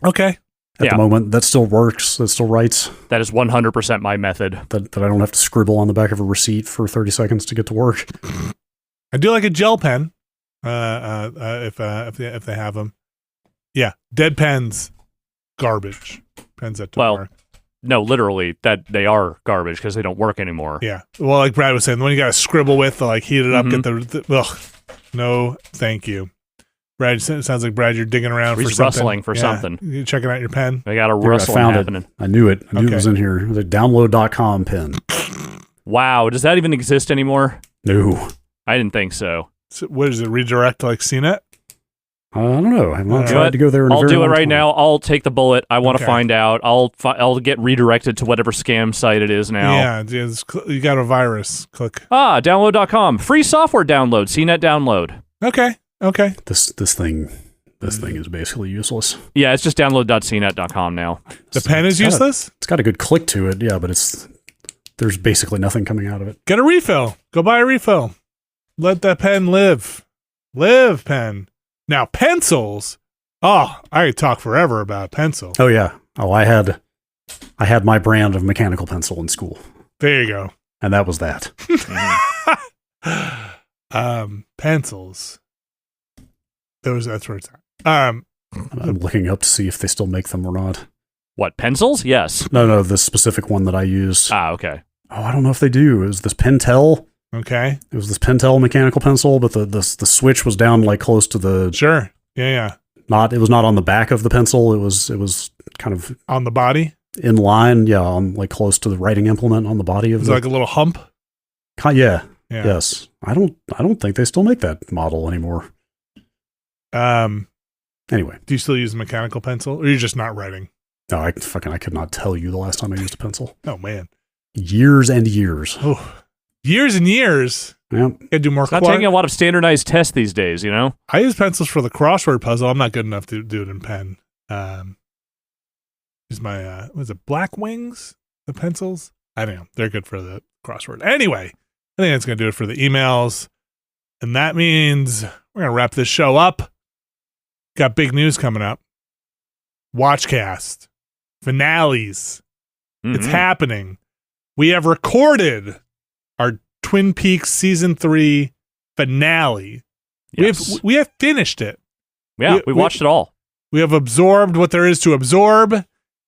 Okay. At the moment, that still works. That still writes. That is 100% my method. That I don't have to scribble on the back of a receipt for 30 seconds to get to work. I do like a gel pen. If they have them. Yeah, dead pens, garbage. Pens that don't work. No, literally, that they are garbage because they don't work anymore. Yeah. Well, like Brad was saying, the one you got to scribble with, to like heat it up, get the no, thank you. Brad, it sounds like Brad, you're digging around for something. Rustling for something. You're checking out your pen. I got a rustling happening. I knew it. I knew it was in here. The download.com pen. Wow. Does that even exist anymore? No. I didn't think so. So what is it? Redirect to like CNET? I don't know. I've not tried to go there. I'll do it right now. I'll take the bullet. I want to find out. I'll get redirected to whatever scam site it is now. Yeah, you got a virus. Click. Download.com. Free software download. CNET download. Okay. This thing is basically useless. Yeah, it's just download.cnet.com now. The pen is useless? It's got a good click to it, yeah, but there's basically nothing coming out of it. Get a refill. Go buy a refill. Let that pen live. Live, pen. Now, pencils. Oh, I could talk forever about a pencil. Oh, yeah. Oh, I had my brand of mechanical pencil in school. There you go. And that was that. Pencils. That's where it's at. I'm looking up to see if they still make them or not. What, pencils? Yes. No, the specific one that I use. Okay. Oh, I don't know if they do. It was this Pentel. Okay. It was this Pentel mechanical pencil, but the switch was down like close to the... Sure. Yeah. It was not on the back of the pencil. It was kind of... On the body? In line, yeah, on like close to the writing implement on the body of it. Like a little hump? Yeah. Yes. I don't think they still make that model anymore. Anyway. Do you still use a mechanical pencil, or are you just not writing? No, I could not tell you the last time I used a pencil. Oh, man. Years and years. Oh, years and years. Yep. Gotta do more. It's not taking a lot of standardized tests these days, you know? I use pencils for the crossword puzzle. I'm not good enough to do it in pen. Use my, was it Black Wings? The pencils? I don't know. They're good for the crossword. Anyway, I think that's going to do it for the emails. And that means we're going to wrap this show up. Got big news coming up. Watchcast. Finales. Mm-hmm. It's happening. We have recorded our Twin Peaks Season 3 finale. Yes. We have finished it. Yeah, we watched it all. We have absorbed what there is to absorb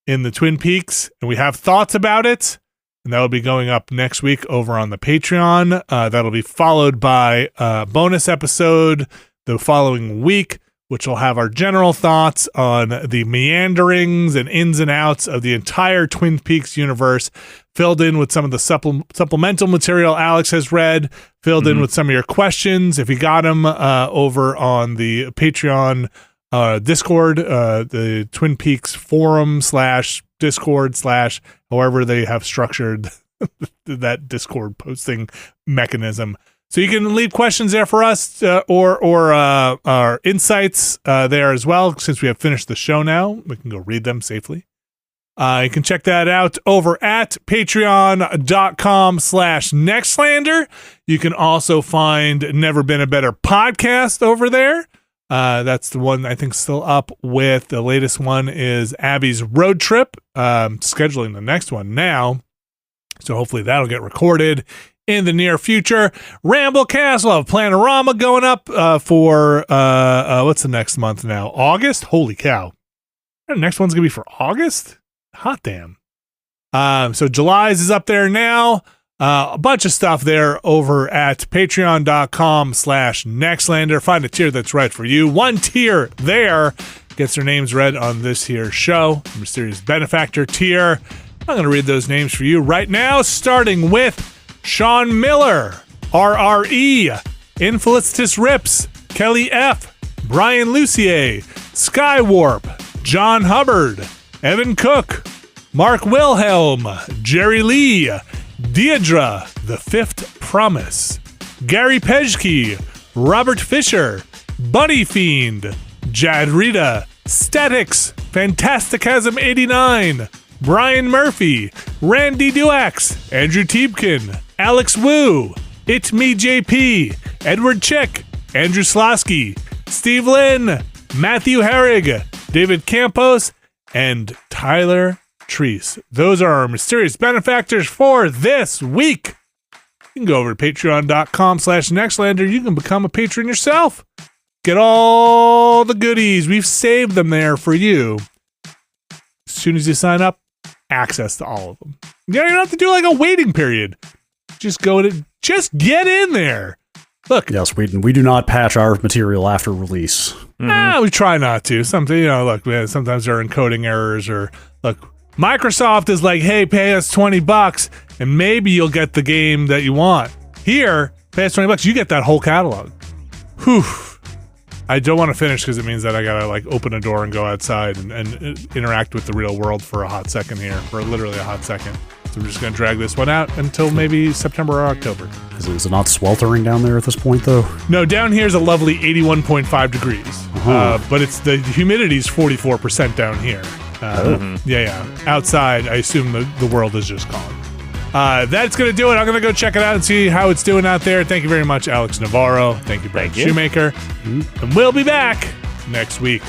in the Twin Peaks, and we have thoughts about it. And that will be going up next week over on the Patreon. That'll be followed by a bonus episode the following week, which will have our general thoughts on the meanderings and ins and outs of the entire Twin Peaks universe, filled in with some of the supplemental material Alex has read, filled in with some of your questions, if you got them, over on the Patreon Discord, the Twin Peaks forum / Discord / however they have structured that Discord posting mechanism. So you can leave questions there for us or our insights there as well. Since we have finished the show now, we can go read them safely. You can check that out over at patreon.com/Nextlander. You can also find Never Been a Better Podcast over there. That's the one I think still up with. The latest one is Abby's road trip. Scheduling the next one now. So hopefully that'll get recorded in the near future. Ramble Castle of Planorama going up for what's the next month now? August? Holy cow. The next one's gonna be for August? Hot damn. So July's is up there now. A bunch of stuff there over at patreon.com/Nextlander. Find a tier that's right for you. One tier there gets their names read on this here show. The Mysterious Benefactor tier. I'm going to read those names for you right now, starting with Sean Miller, RRE, Infelicitus Rips, Kelly F, Brian Lucier, Skywarp, John Hubbard, Evan Cook, Mark Wilhelm, Jerry Lee, Deidre, The Fifth Promise, Gary Pejke, Robert Fisher, Bunny Fiend, Jad Rita, Statics, Fantasticasm 89, Brian Murphy, Randy Duax, Andrew Tiebkin, Alex Wu, It's Me JP, Edward Chick, Andrew Slosky, Steve Lynn, Matthew Herrig, David Campos, and Tyler Treese. Those are our mysterious benefactors for this week. You can go over to patreon.com/Nextlander. You can become a patron yourself. Get all the goodies. We've saved them there for you. As soon as you sign up, access to all of them. You don't even have to do like a waiting period. Just get in there. Look. Yes, we do not patch our material after release. We try not to. Sometimes there are encoding errors or look. Microsoft is like, hey, pay us $20 and maybe you'll get the game that you want. Here, pay us $20, you get that whole catalog. Whew. I don't want to finish because it means that I gotta like open a door and go outside and interact with the real world for a hot second here, for literally a hot second. So we're just gonna drag this one out until maybe September or October. Is it not sweltering down there at this point though? No, down here is a lovely 81.5 degrees, but it's the humidity's 44% down here. Yeah. Outside, I assume the world is just calm. That's going to do it. I'm going to go check it out and see how it's doing out there. Thank you very much, Alex Navarro. Thank you, Brad Shoemaker. And we'll be back next week.